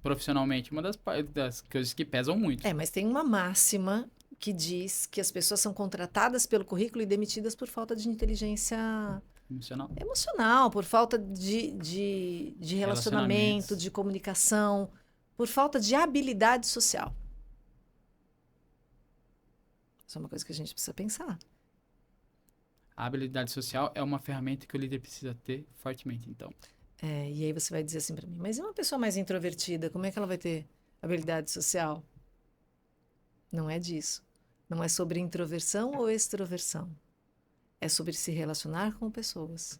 profissionalmente, uma das coisas que pesam muito. Mas tem uma máxima que diz que as pessoas são contratadas pelo currículo e demitidas por falta de inteligência emocional, por falta de relacionamento, de comunicação, por falta de habilidade social. Isso é uma coisa que a gente precisa pensar. A habilidade social é uma ferramenta que o líder precisa ter fortemente, então. E aí você vai dizer assim para mim, mas e uma pessoa mais introvertida, como é que ela vai ter habilidade social? Não é disso. Não é sobre introversão ou extroversão. É sobre se relacionar com pessoas.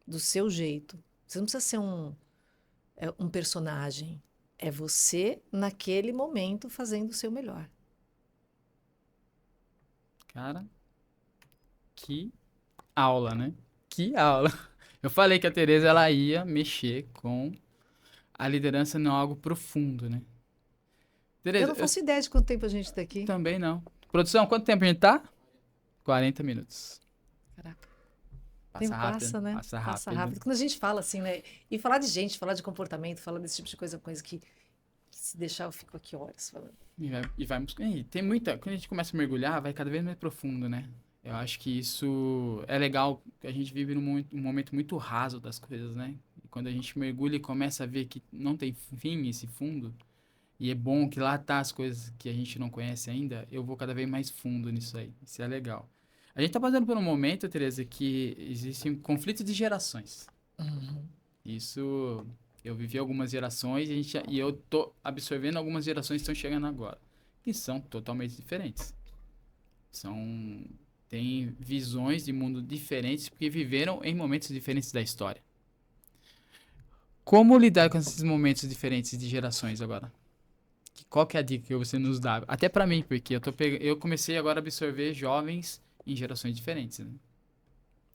Do seu jeito. Você não precisa ser um personagem. É você, naquele momento, fazendo o seu melhor. Cara, que aula, né? Que aula. Eu falei que a Tereza ela ia mexer com a liderança em algo profundo, né? Tereza, eu não faço ideia de quanto tempo a gente tá aqui. Também não. Produção, quanto tempo a gente tá? 40 minutos. Caraca. Passa rápido, passa, né? Passa rápido. Passa rápido. Quando a gente fala assim, né? E falar de gente, falar de comportamento, falar desse tipo de coisa, coisa que se deixar eu fico aqui horas falando. E tem muita... Quando a gente começa a mergulhar, vai cada vez mais profundo, né? Eu acho que isso é legal, que a gente vive num momento muito raso das coisas, né? E quando a gente mergulha e começa a ver que não tem fim esse fundo, e é bom que lá tá as coisas que a gente não conhece ainda, eu vou cada vez mais fundo nisso aí. Isso é legal. A gente tá passando por um momento, Tereza, que existem conflitos de gerações. Uhum. Isso, eu vivi algumas gerações e eu tô absorvendo algumas gerações que estão chegando agora, que são totalmente diferentes. Têm visões de mundo diferentes porque viveram em momentos diferentes da história. Como lidar com esses momentos diferentes de gerações agora? Qual que é a dica que você nos dá? Até pra mim, porque eu comecei agora a absorver jovens em gerações diferentes, né?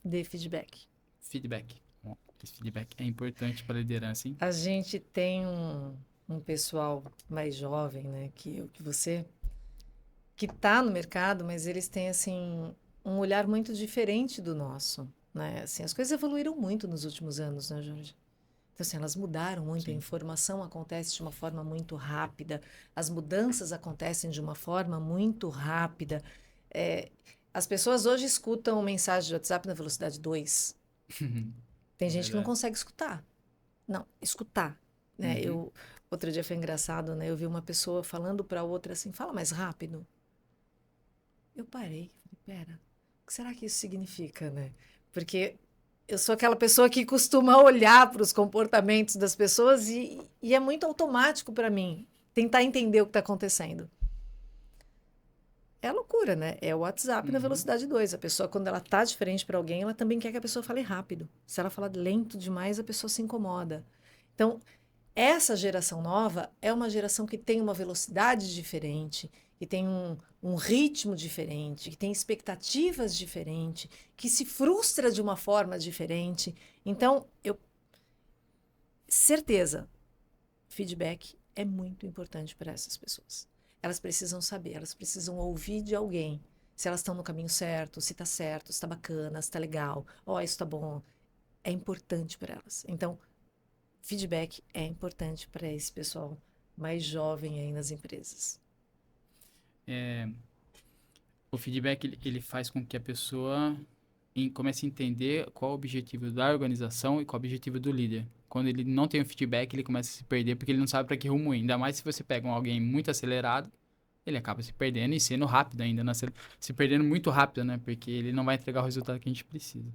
Dê feedback. Feedback. Bom, esse feedback é importante para a liderança, hein? A gente tem um pessoal mais jovem, né, que eu, que você, que está no mercado, mas eles têm, assim, um olhar muito diferente do nosso, né? Assim, as coisas evoluíram muito nos últimos anos, né, Jorge? Então, assim, elas mudaram muito, Sim. A informação acontece de uma forma muito rápida, as mudanças acontecem de uma forma muito rápida. As pessoas hoje escutam mensagem de WhatsApp na velocidade 2. Tem gente que não consegue escutar. Não, escutar. Né? Outro dia foi engraçado, né? Eu vi uma pessoa falando para outra assim, fala mais rápido. Eu parei, falei, pera, o que será que isso significa, né? Porque eu sou aquela pessoa que costuma olhar para os comportamentos das pessoas e é muito automático para mim tentar entender o que está acontecendo. É loucura, né? É o WhatsApp na velocidade 2. A pessoa, quando ela tá diferente para alguém, ela também quer que a pessoa fale rápido. Se ela falar lento demais, a pessoa se incomoda. Então, essa geração nova é uma geração que tem uma velocidade diferente, que tem um ritmo diferente, que tem expectativas diferentes, que se frustra de uma forma diferente. Então, certeza, feedback é muito importante para essas pessoas. Elas precisam saber, elas precisam ouvir de alguém se elas estão no caminho certo, se está bacana, se está legal, isso está bom. É importante para elas. Então, feedback é importante para esse pessoal mais jovem aí nas empresas. O feedback, ele faz com que a pessoa comece a entender qual é o objetivo da organização e qual é o objetivo do líder. Quando ele não tem o feedback, ele começa a se perder porque ele não sabe para que rumo ir. Ainda mais se você pega alguém muito acelerado, ele acaba se perdendo e sendo rápido ainda, se perdendo muito rápido, né? Porque ele não vai entregar o resultado que a gente precisa.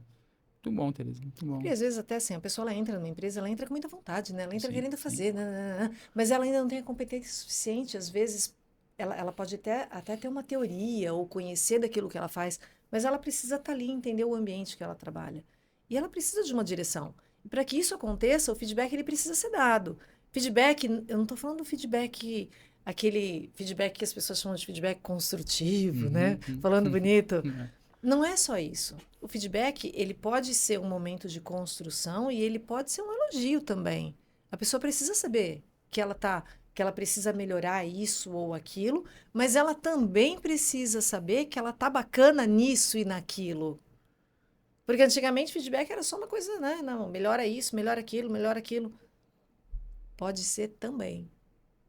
Muito bom, Teresa, muito bom. E às vezes até assim, a pessoa ela entra numa empresa, ela entra com muita vontade, né? Ela entra Sim, querendo sim. fazer, né? Mas ela ainda não tem a competência suficiente. Às vezes, ela pode até ter uma teoria ou conhecer daquilo que ela faz, mas ela precisa estar ali, entender o ambiente que ela trabalha. E ela precisa de uma direção. E para que isso aconteça, o feedback ele precisa ser dado. Feedback, eu não estou falando do feedback, aquele feedback que as pessoas chamam de feedback construtivo, né? Falando bonito. Não é só isso. O feedback, ele pode ser um momento de construção e ele pode ser um elogio também. A pessoa precisa saber que ela precisa melhorar isso ou aquilo, mas ela também precisa saber que ela tá bacana nisso e naquilo. Porque antigamente feedback era só uma coisa, né? Não, melhora isso, melhora aquilo, melhora aquilo. Pode ser também.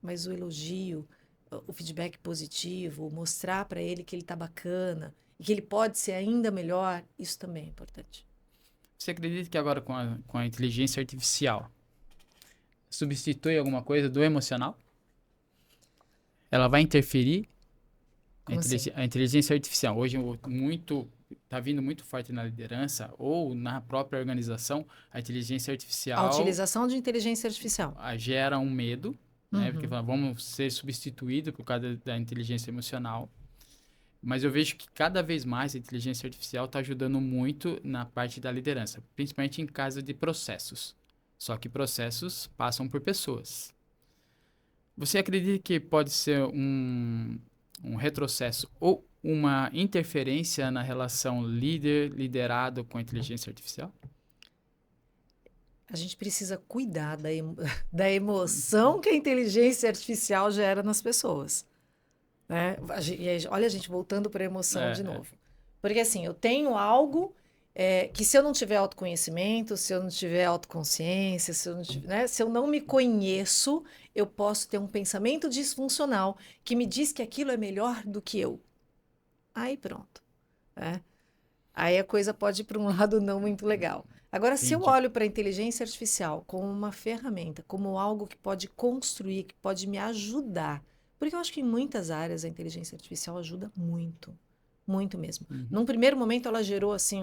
Mas o elogio, o feedback positivo, mostrar para ele que ele tá bacana e que ele pode ser ainda melhor, isso também é importante. Você acredita que agora com a inteligência artificial substitui alguma coisa do emocional? Ela vai interferir? Como assim? A inteligência artificial hoje está vindo muito forte na liderança ou na própria organização. A inteligência A artificial utilização de inteligência artificial. gera um medo, né? Porque Uhum. fala, vamos ser substituídos por causa da inteligência emocional. Mas eu vejo que cada vez mais a inteligência artificial está ajudando muito na parte da liderança, principalmente em caso de processos. Só que processos passam por pessoas. Você acredita que pode ser um retrocesso ou uma interferência na relação líder-liderado com a inteligência artificial? A gente precisa cuidar da emoção que a inteligência artificial gera nas pessoas. Né? Olha, a gente voltando para a emoção de novo. Porque assim, eu tenho algo que se eu não tiver autoconhecimento, se eu não tiver autoconsciência, se eu não me conheço, eu posso ter um pensamento disfuncional que me diz que aquilo é melhor do que eu. Aí pronto. Né? Aí a coisa pode ir para um lado não muito legal. Agora, se eu olho para a inteligência artificial como uma ferramenta, como algo que pode construir, que pode me ajudar, porque eu acho que em muitas áreas a inteligência artificial ajuda muito, muito mesmo. Num primeiro momento ela gerou assim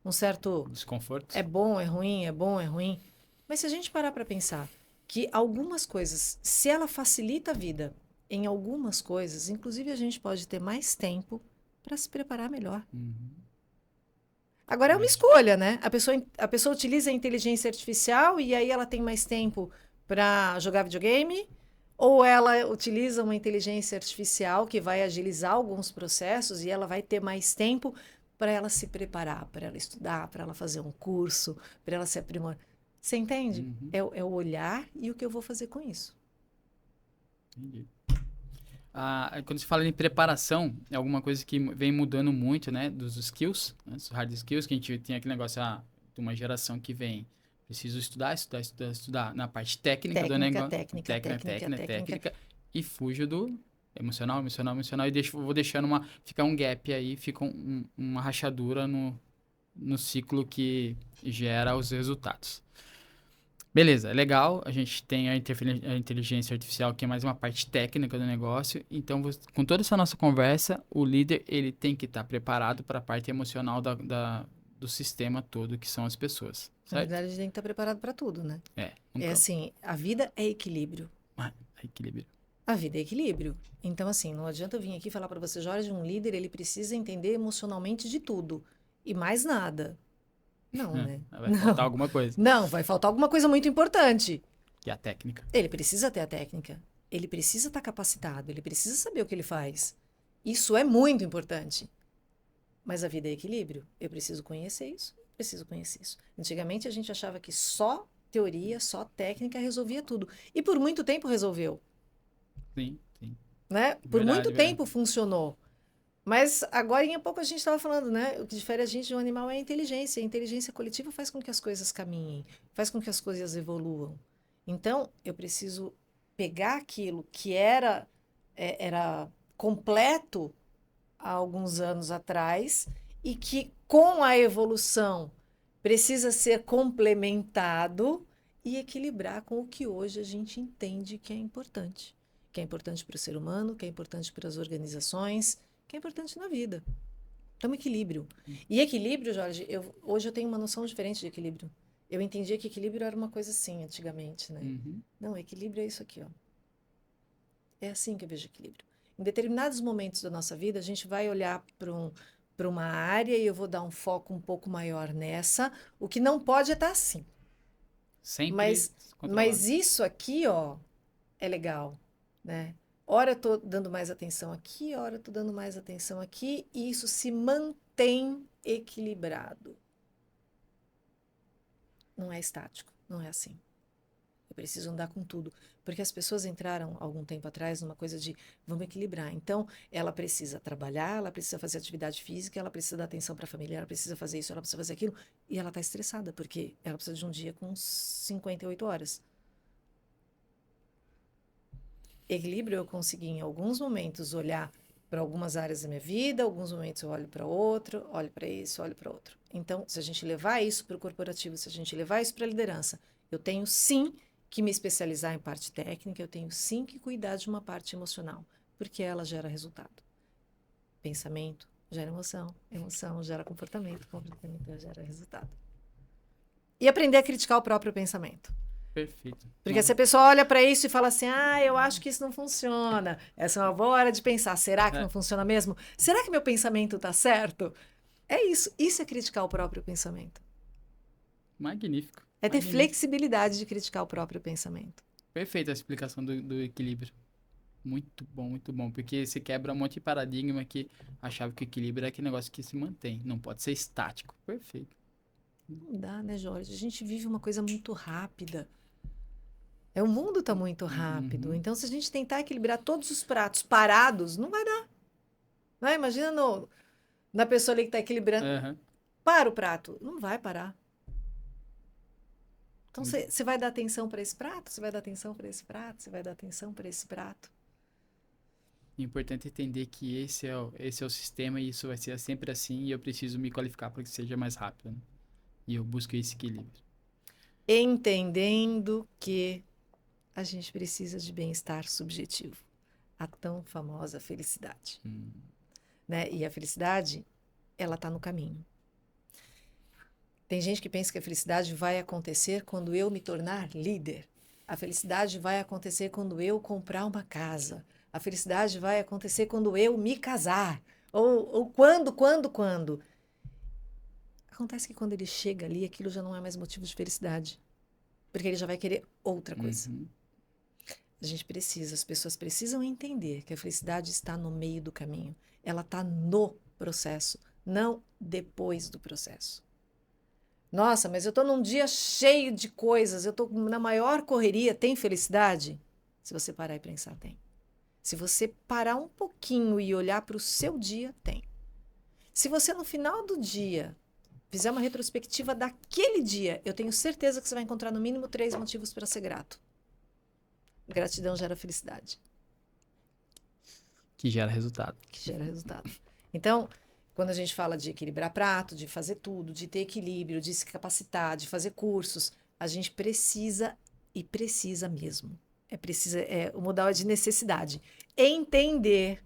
um certo desconforto. É bom, é ruim, é bom, é ruim. Mas se a gente parar para pensar que algumas coisas, se ela facilita a vida em algumas coisas, inclusive a gente pode ter mais tempo para se preparar melhor. Agora é uma escolha, né? A pessoa utiliza a inteligência artificial e aí ela tem mais tempo para jogar videogame, ou ela utiliza uma inteligência artificial que vai agilizar alguns processos e ela vai ter mais tempo para ela se preparar, para ela estudar, para ela fazer um curso, para ela se aprimorar. Você entende? É o olhar e o que eu vou fazer com isso. Entendi. Quando se fala em preparação, é alguma coisa que vem mudando muito, né? Dos skills, né, dos hard skills, que a gente tem aquele negócio de uma geração que vem, preciso estudar na parte técnica do negócio. Técnica. E fujo do emocional, e vou deixando ficar um gap aí, fica uma rachadura no ciclo que gera os resultados. Beleza, legal. A gente tem a inteligência artificial, que é mais uma parte técnica do negócio. Então, com toda essa nossa conversa, o líder ele tem que estar preparado para a parte emocional do sistema todo, que são as pessoas. Certo? Na verdade, a gente tem que estar preparado para tudo, né? É assim, a vida é equilíbrio. Equilíbrio. A vida é equilíbrio. Então, assim, não adianta eu vir aqui falar para você, Jorge, um líder, ele precisa entender emocionalmente de tudo. E mais nada. Não, né? Vai faltar alguma coisa. Não, vai faltar alguma coisa muito importante. E a técnica. Ele precisa ter a técnica. Ele precisa estar capacitado. Ele precisa saber o que ele faz. Isso é muito importante. Mas a vida é equilíbrio. Eu preciso conhecer isso. Antigamente a gente achava que só teoria, só técnica resolvia tudo. E por muito tempo resolveu. Sim. Né? Por muito tempo funcionou. Mas agora em pouco a gente estava falando, né? O que difere a gente de um animal é a inteligência. A inteligência coletiva faz com que as coisas caminhem, faz com que as coisas evoluam. Então, eu preciso pegar aquilo que era completo há alguns anos atrás e que com a evolução precisa ser complementado e equilibrar com o que hoje a gente entende que é importante para o ser humano, que é importante para as organizações, que é importante na vida. Então, equilíbrio. E equilíbrio, Jorge, hoje eu tenho uma noção diferente de equilíbrio. Eu entendia que equilíbrio era uma coisa assim, antigamente, né? Não, equilíbrio é isso aqui, ó. É assim que eu vejo equilíbrio. Em determinados momentos da nossa vida, a gente vai olhar para uma área e eu vou dar um foco um pouco maior nessa. O que não pode é estar assim. Sempre mas isso aqui, ó, é legal, né? Ora eu estou dando mais atenção aqui, ora eu estou dando mais atenção aqui, e isso se mantém equilibrado. Não é estático, não é assim. Eu preciso andar com tudo. Porque as pessoas entraram, algum tempo atrás, numa coisa de vamos equilibrar. Então, ela precisa trabalhar, ela precisa fazer atividade física, ela precisa dar atenção para a família, ela precisa fazer isso, ela precisa fazer aquilo. E ela está estressada, porque ela precisa de um dia com 58 horas. Equilíbrio eu consegui, em alguns momentos, olhar para algumas áreas da minha vida, alguns momentos eu olho para outro, olho para isso, olho para outro. Então, se a gente levar isso para o corporativo, se a gente levar isso para a liderança, eu tenho sim que me especializar em parte técnica, eu tenho sim que cuidar de uma parte emocional, porque ela gera resultado. Pensamento gera emoção, emoção gera comportamento gera resultado. E aprender a criticar o próprio pensamento. Perfeito. Porque se a pessoa olha para isso e fala assim, eu acho que isso não funciona, essa é uma boa hora de pensar, será que não funciona mesmo? Será que meu pensamento está certo? É isso é criticar o próprio pensamento. Magnífico. É ter flexibilidade de criticar o próprio pensamento. Perfeita a explicação do equilíbrio. Muito bom, porque você quebra um monte de paradigma que achava que o equilíbrio é aquele negócio que se mantém, não pode ser estático. Perfeito. Não dá, né, Jorge? A gente vive uma coisa muito rápida. O mundo está muito rápido. Então, se a gente tentar equilibrar todos os pratos parados, não vai dar. Não, imagina na pessoa ali que está equilibrando. Para o prato. Não vai parar. Então, você vai dar atenção para esse prato? Você vai dar atenção para esse prato? Você vai dar atenção para esse prato? É importante entender que esse é o sistema e isso vai ser sempre assim e eu preciso me qualificar para que seja mais rápido. Né? E eu busco esse equilíbrio. Entendendo que a gente precisa de bem-estar subjetivo. A tão famosa felicidade. Né? E a felicidade, ela está no caminho. Tem gente que pensa que a felicidade vai acontecer quando eu me tornar líder. A felicidade vai acontecer quando eu comprar uma casa. A felicidade vai acontecer quando eu me casar. Ou quando. Acontece que quando ele chega ali, aquilo já não é mais motivo de felicidade. Porque ele já vai querer outra coisa. A gente precisa, as pessoas precisam entender que a felicidade está no meio do caminho. Ela está no processo, não depois do processo. Nossa, mas eu estou num dia cheio de coisas, eu estou na maior correria. Tem felicidade? Se você parar e pensar, tem. Se você parar um pouquinho e olhar para o seu dia, tem. Se você no final do dia fizer uma retrospectiva daquele dia, eu tenho certeza que você vai encontrar no mínimo 3 motivos para ser grato. Gratidão gera felicidade. Que gera resultado. Então, quando a gente fala de equilibrar prato, de fazer tudo, de ter equilíbrio, de se capacitar, de fazer cursos, a gente precisa e precisa mesmo. O modal é de necessidade. Entender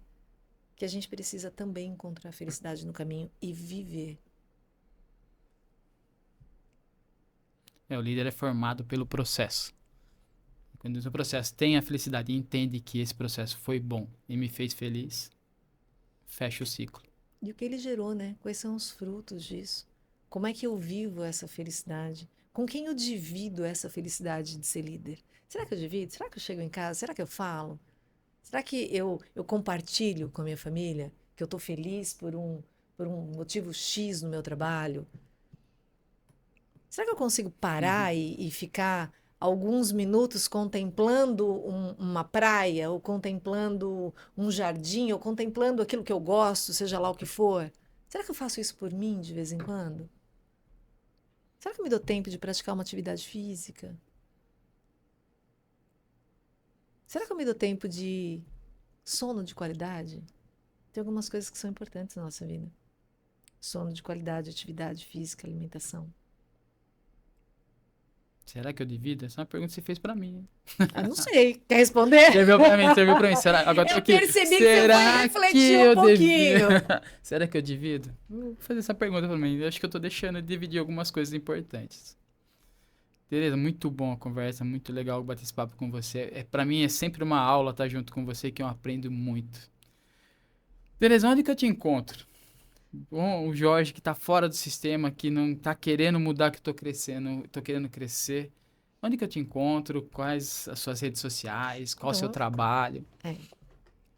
que a gente precisa também encontrar felicidade no caminho e viver. O líder é formado pelo processo. Quando o processo tem a felicidade e entende que esse processo foi bom e me fez feliz, fecha o ciclo. E o que ele gerou, né? Quais são os frutos disso? Como é que eu vivo essa felicidade? Com quem eu divido essa felicidade de ser líder? Será que eu divido? Será que eu chego em casa? Será que eu falo? Será que eu compartilho com a minha família que eu estou feliz por um motivo X no meu trabalho? Será que eu consigo parar e ficar alguns minutos contemplando uma praia, ou contemplando um jardim, ou contemplando aquilo que eu gosto, seja lá o que for? Será que eu faço isso por mim de vez em quando? Será que eu me dou tempo de praticar uma atividade física? Será que eu me dou tempo de sono de qualidade? Tem algumas coisas que são importantes na nossa vida. Sono de qualidade, atividade física, alimentação. Será que eu divido? Essa é uma pergunta que você fez pra mim. Ah, não sei. Quer responder? Serviu pra mim. Será? Agora tô Eu aqui. percebi que você Será foi que refletir um eu pouquinho. Será que eu divido? Vou fazer essa pergunta pra mim. Eu acho que eu tô deixando de dividir algumas coisas importantes. Tereza, muito bom a conversa, muito legal bater esse papo com você. Pra mim é sempre uma aula estar junto com você, que eu aprendo muito. Tereza, onde que eu te encontro? Bom, o Jorge que tá fora do sistema, que não tá querendo mudar, que eu tô crescendo, tô querendo crescer. Onde que eu te encontro? Quais as suas redes sociais? Qual o seu Então, trabalho?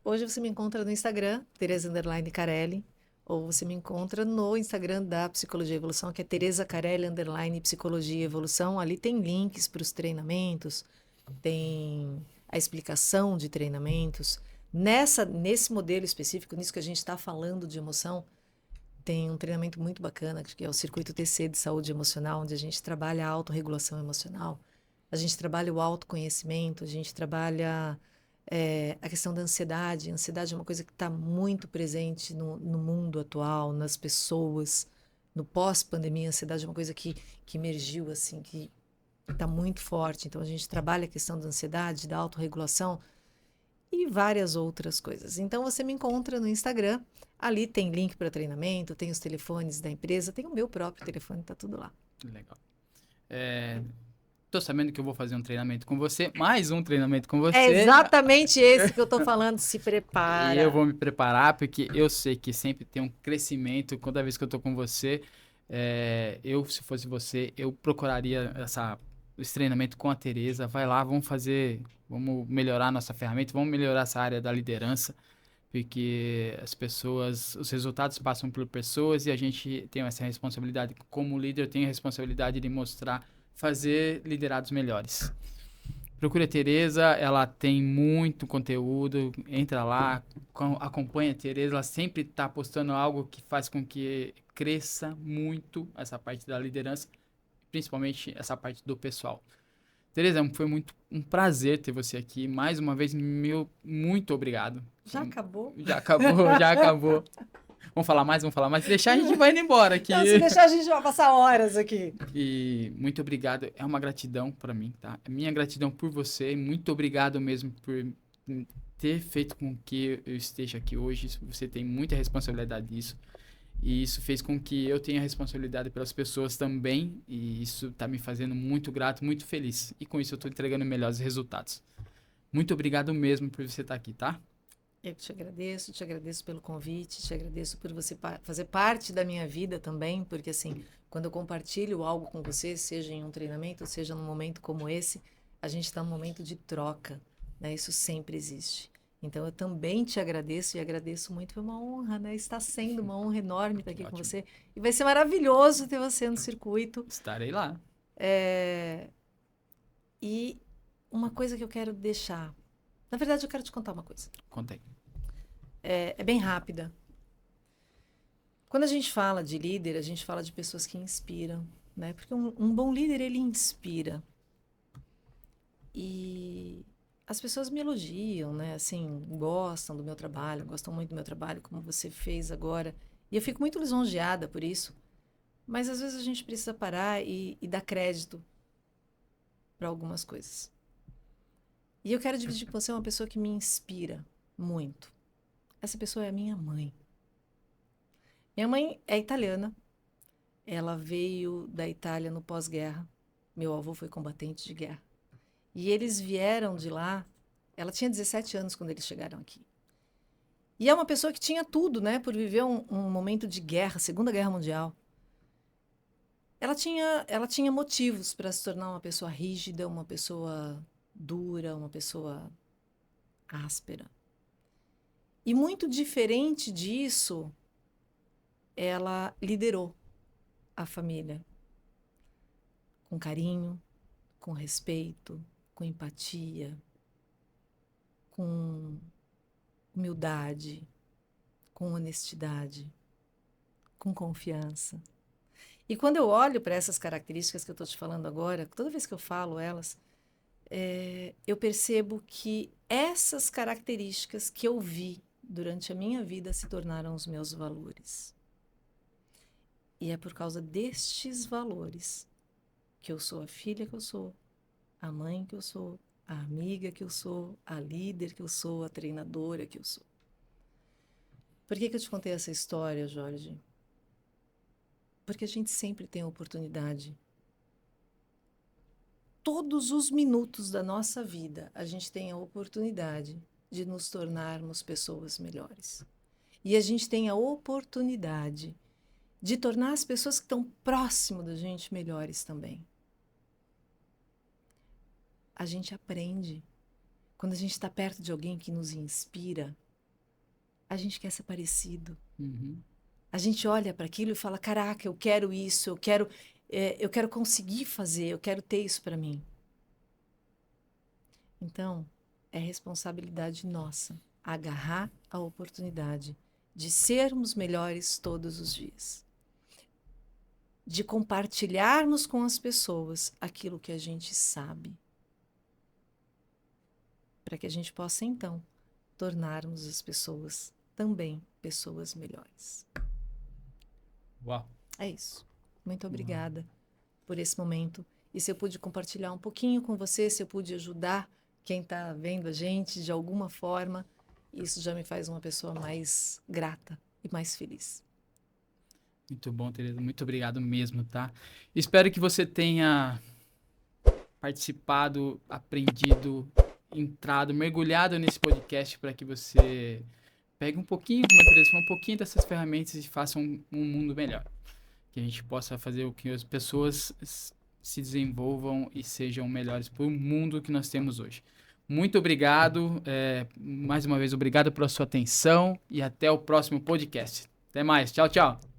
hoje você me encontra no Instagram, Tereza Underline Carelli, ou você me encontra no Instagram da Psicologia e Evolução, que é Tereza Carelli Underline Psicologia e Evolução. Ali tem links para os treinamentos, tem a explicação de treinamentos. Nesse modelo específico, nisso que a gente está falando de emoção, tem um treinamento muito bacana, que é o Circuito TC de Saúde Emocional, onde a gente trabalha a autorregulação emocional, a gente trabalha o autoconhecimento, a gente trabalha a questão da ansiedade. A ansiedade é uma coisa que está muito presente no mundo atual, nas pessoas. No pós-pandemia, a ansiedade é uma coisa que emergiu, assim, que está muito forte. Então, a gente trabalha a questão da ansiedade, da autorregulação e várias outras coisas. Então, você me encontra no Instagram. Ali tem link para treinamento, tem os telefones da empresa, tem o meu próprio telefone, tá tudo lá. Legal. Tô sabendo que eu vou fazer um treinamento com você, mais um treinamento com você. É exatamente esse que eu tô falando, se E prepara. eu vou me preparar, porque eu sei que sempre tem um crescimento. Cada vez que eu tô com você, se fosse você, eu procuraria esse treinamento com a Tereza. Vai lá, vamos melhorar nossa ferramenta, vamos melhorar essa área da liderança, porque os resultados passam por pessoas e a gente tem essa responsabilidade. Como líder, tem a responsabilidade de fazer liderados melhores. Procure a Tereza, ela tem muito conteúdo, entra lá, acompanha a Tereza, ela sempre está postando algo que faz com que cresça muito essa parte da liderança, principalmente essa parte do pessoal. Tereza, foi um prazer ter você aqui. Mais uma vez, muito obrigado. Já acabou? Já acabou, já acabou. Vamos falar mais. Se deixar, a gente vai indo embora aqui. Não, se deixar, a gente vai passar horas aqui. E muito obrigado. É uma gratidão para mim, tá? É minha gratidão por você. Muito obrigado mesmo por ter feito com que eu esteja aqui hoje. Você tem muita responsabilidade nisso. E isso fez com que eu tenha responsabilidade pelas pessoas também. E isso tá me fazendo muito grato, muito feliz. E com isso eu tô entregando melhores resultados. Muito obrigado mesmo por você estar aqui, tá? Eu te agradeço pelo convite, te agradeço por você fazer parte da minha vida também, porque assim, quando eu compartilho algo com você, seja em um treinamento, seja num momento como esse, a gente está num momento de troca, né? Isso sempre existe. Então eu também te agradeço e agradeço muito, foi uma honra, né? Está sendo uma honra enorme estar aqui com você. E vai ser maravilhoso ter você no circuito. Estarei lá. E uma coisa que eu quero deixar. Na verdade, eu quero te contar uma coisa. Contei. É bem rápida. Quando a gente fala de líder, a gente fala de pessoas que inspiram, né? Porque um bom líder, ele inspira. E as pessoas me elogiam, né? Assim, gostam do meu trabalho, gostam muito do meu trabalho, como você fez agora. E eu fico muito lisonjeada por isso. Mas às vezes a gente precisa parar e dar crédito para algumas coisas. E eu quero dividir com você uma pessoa que me inspira muito. Essa pessoa é a minha mãe. Minha mãe é italiana. Ela veio da Itália no pós-guerra. Meu avô foi combatente de guerra. E eles vieram de lá. Ela tinha 17 anos quando eles chegaram aqui. E é uma pessoa que tinha tudo, né? Por viver um momento de guerra, Segunda Guerra Mundial. Ela tinha motivos para se tornar uma pessoa rígida, uma pessoa dura, uma pessoa áspera. E muito diferente disso, ela liderou a família com carinho, com respeito, com empatia, com humildade, com honestidade, com confiança. E quando eu olho para essas características que eu estou te falando agora, toda vez que eu falo elas, eu percebo que essas características que eu vi durante a minha vida se tornaram os meus valores. E é por causa destes valores que eu sou a filha que eu sou, a mãe que eu sou, a amiga que eu sou, a líder que eu sou, a treinadora que eu sou. Por que eu te contei essa história, Jorge? Porque a gente sempre tem a oportunidade. Todos os minutos da nossa vida, a gente tem a oportunidade de nos tornarmos pessoas melhores. E a gente tem a oportunidade de tornar as pessoas que estão próximo da gente melhores também. A gente aprende. Quando a gente está perto de alguém que nos inspira, a gente quer ser parecido. Uhum. A gente olha para aquilo e fala, caraca, eu quero isso, eu quero conseguir fazer, eu quero ter isso para mim. Então, é responsabilidade nossa agarrar a oportunidade de sermos melhores todos os dias. De compartilharmos com as pessoas aquilo que a gente sabe. Para que a gente possa, então, tornarmos as pessoas também pessoas melhores. Uau! É isso. Muito obrigada por esse momento. E se eu pude compartilhar um pouquinho com você, se eu pude ajudar quem está vendo a gente de alguma forma, isso já me faz uma pessoa mais grata e mais feliz. Muito bom, Tereza. Muito obrigado mesmo, tá? Espero que você tenha participado, aprendido, entrado, mergulhado nesse podcast para que você pegue um pouquinho, como a Tereza falou, um pouquinho dessas ferramentas e faça um mundo melhor. Que a gente possa fazer o que as pessoas se desenvolvam e sejam melhores para o mundo que nós temos hoje. Muito obrigado. Mais uma vez, obrigado pela sua atenção e até o próximo podcast. Até mais. Tchau, tchau.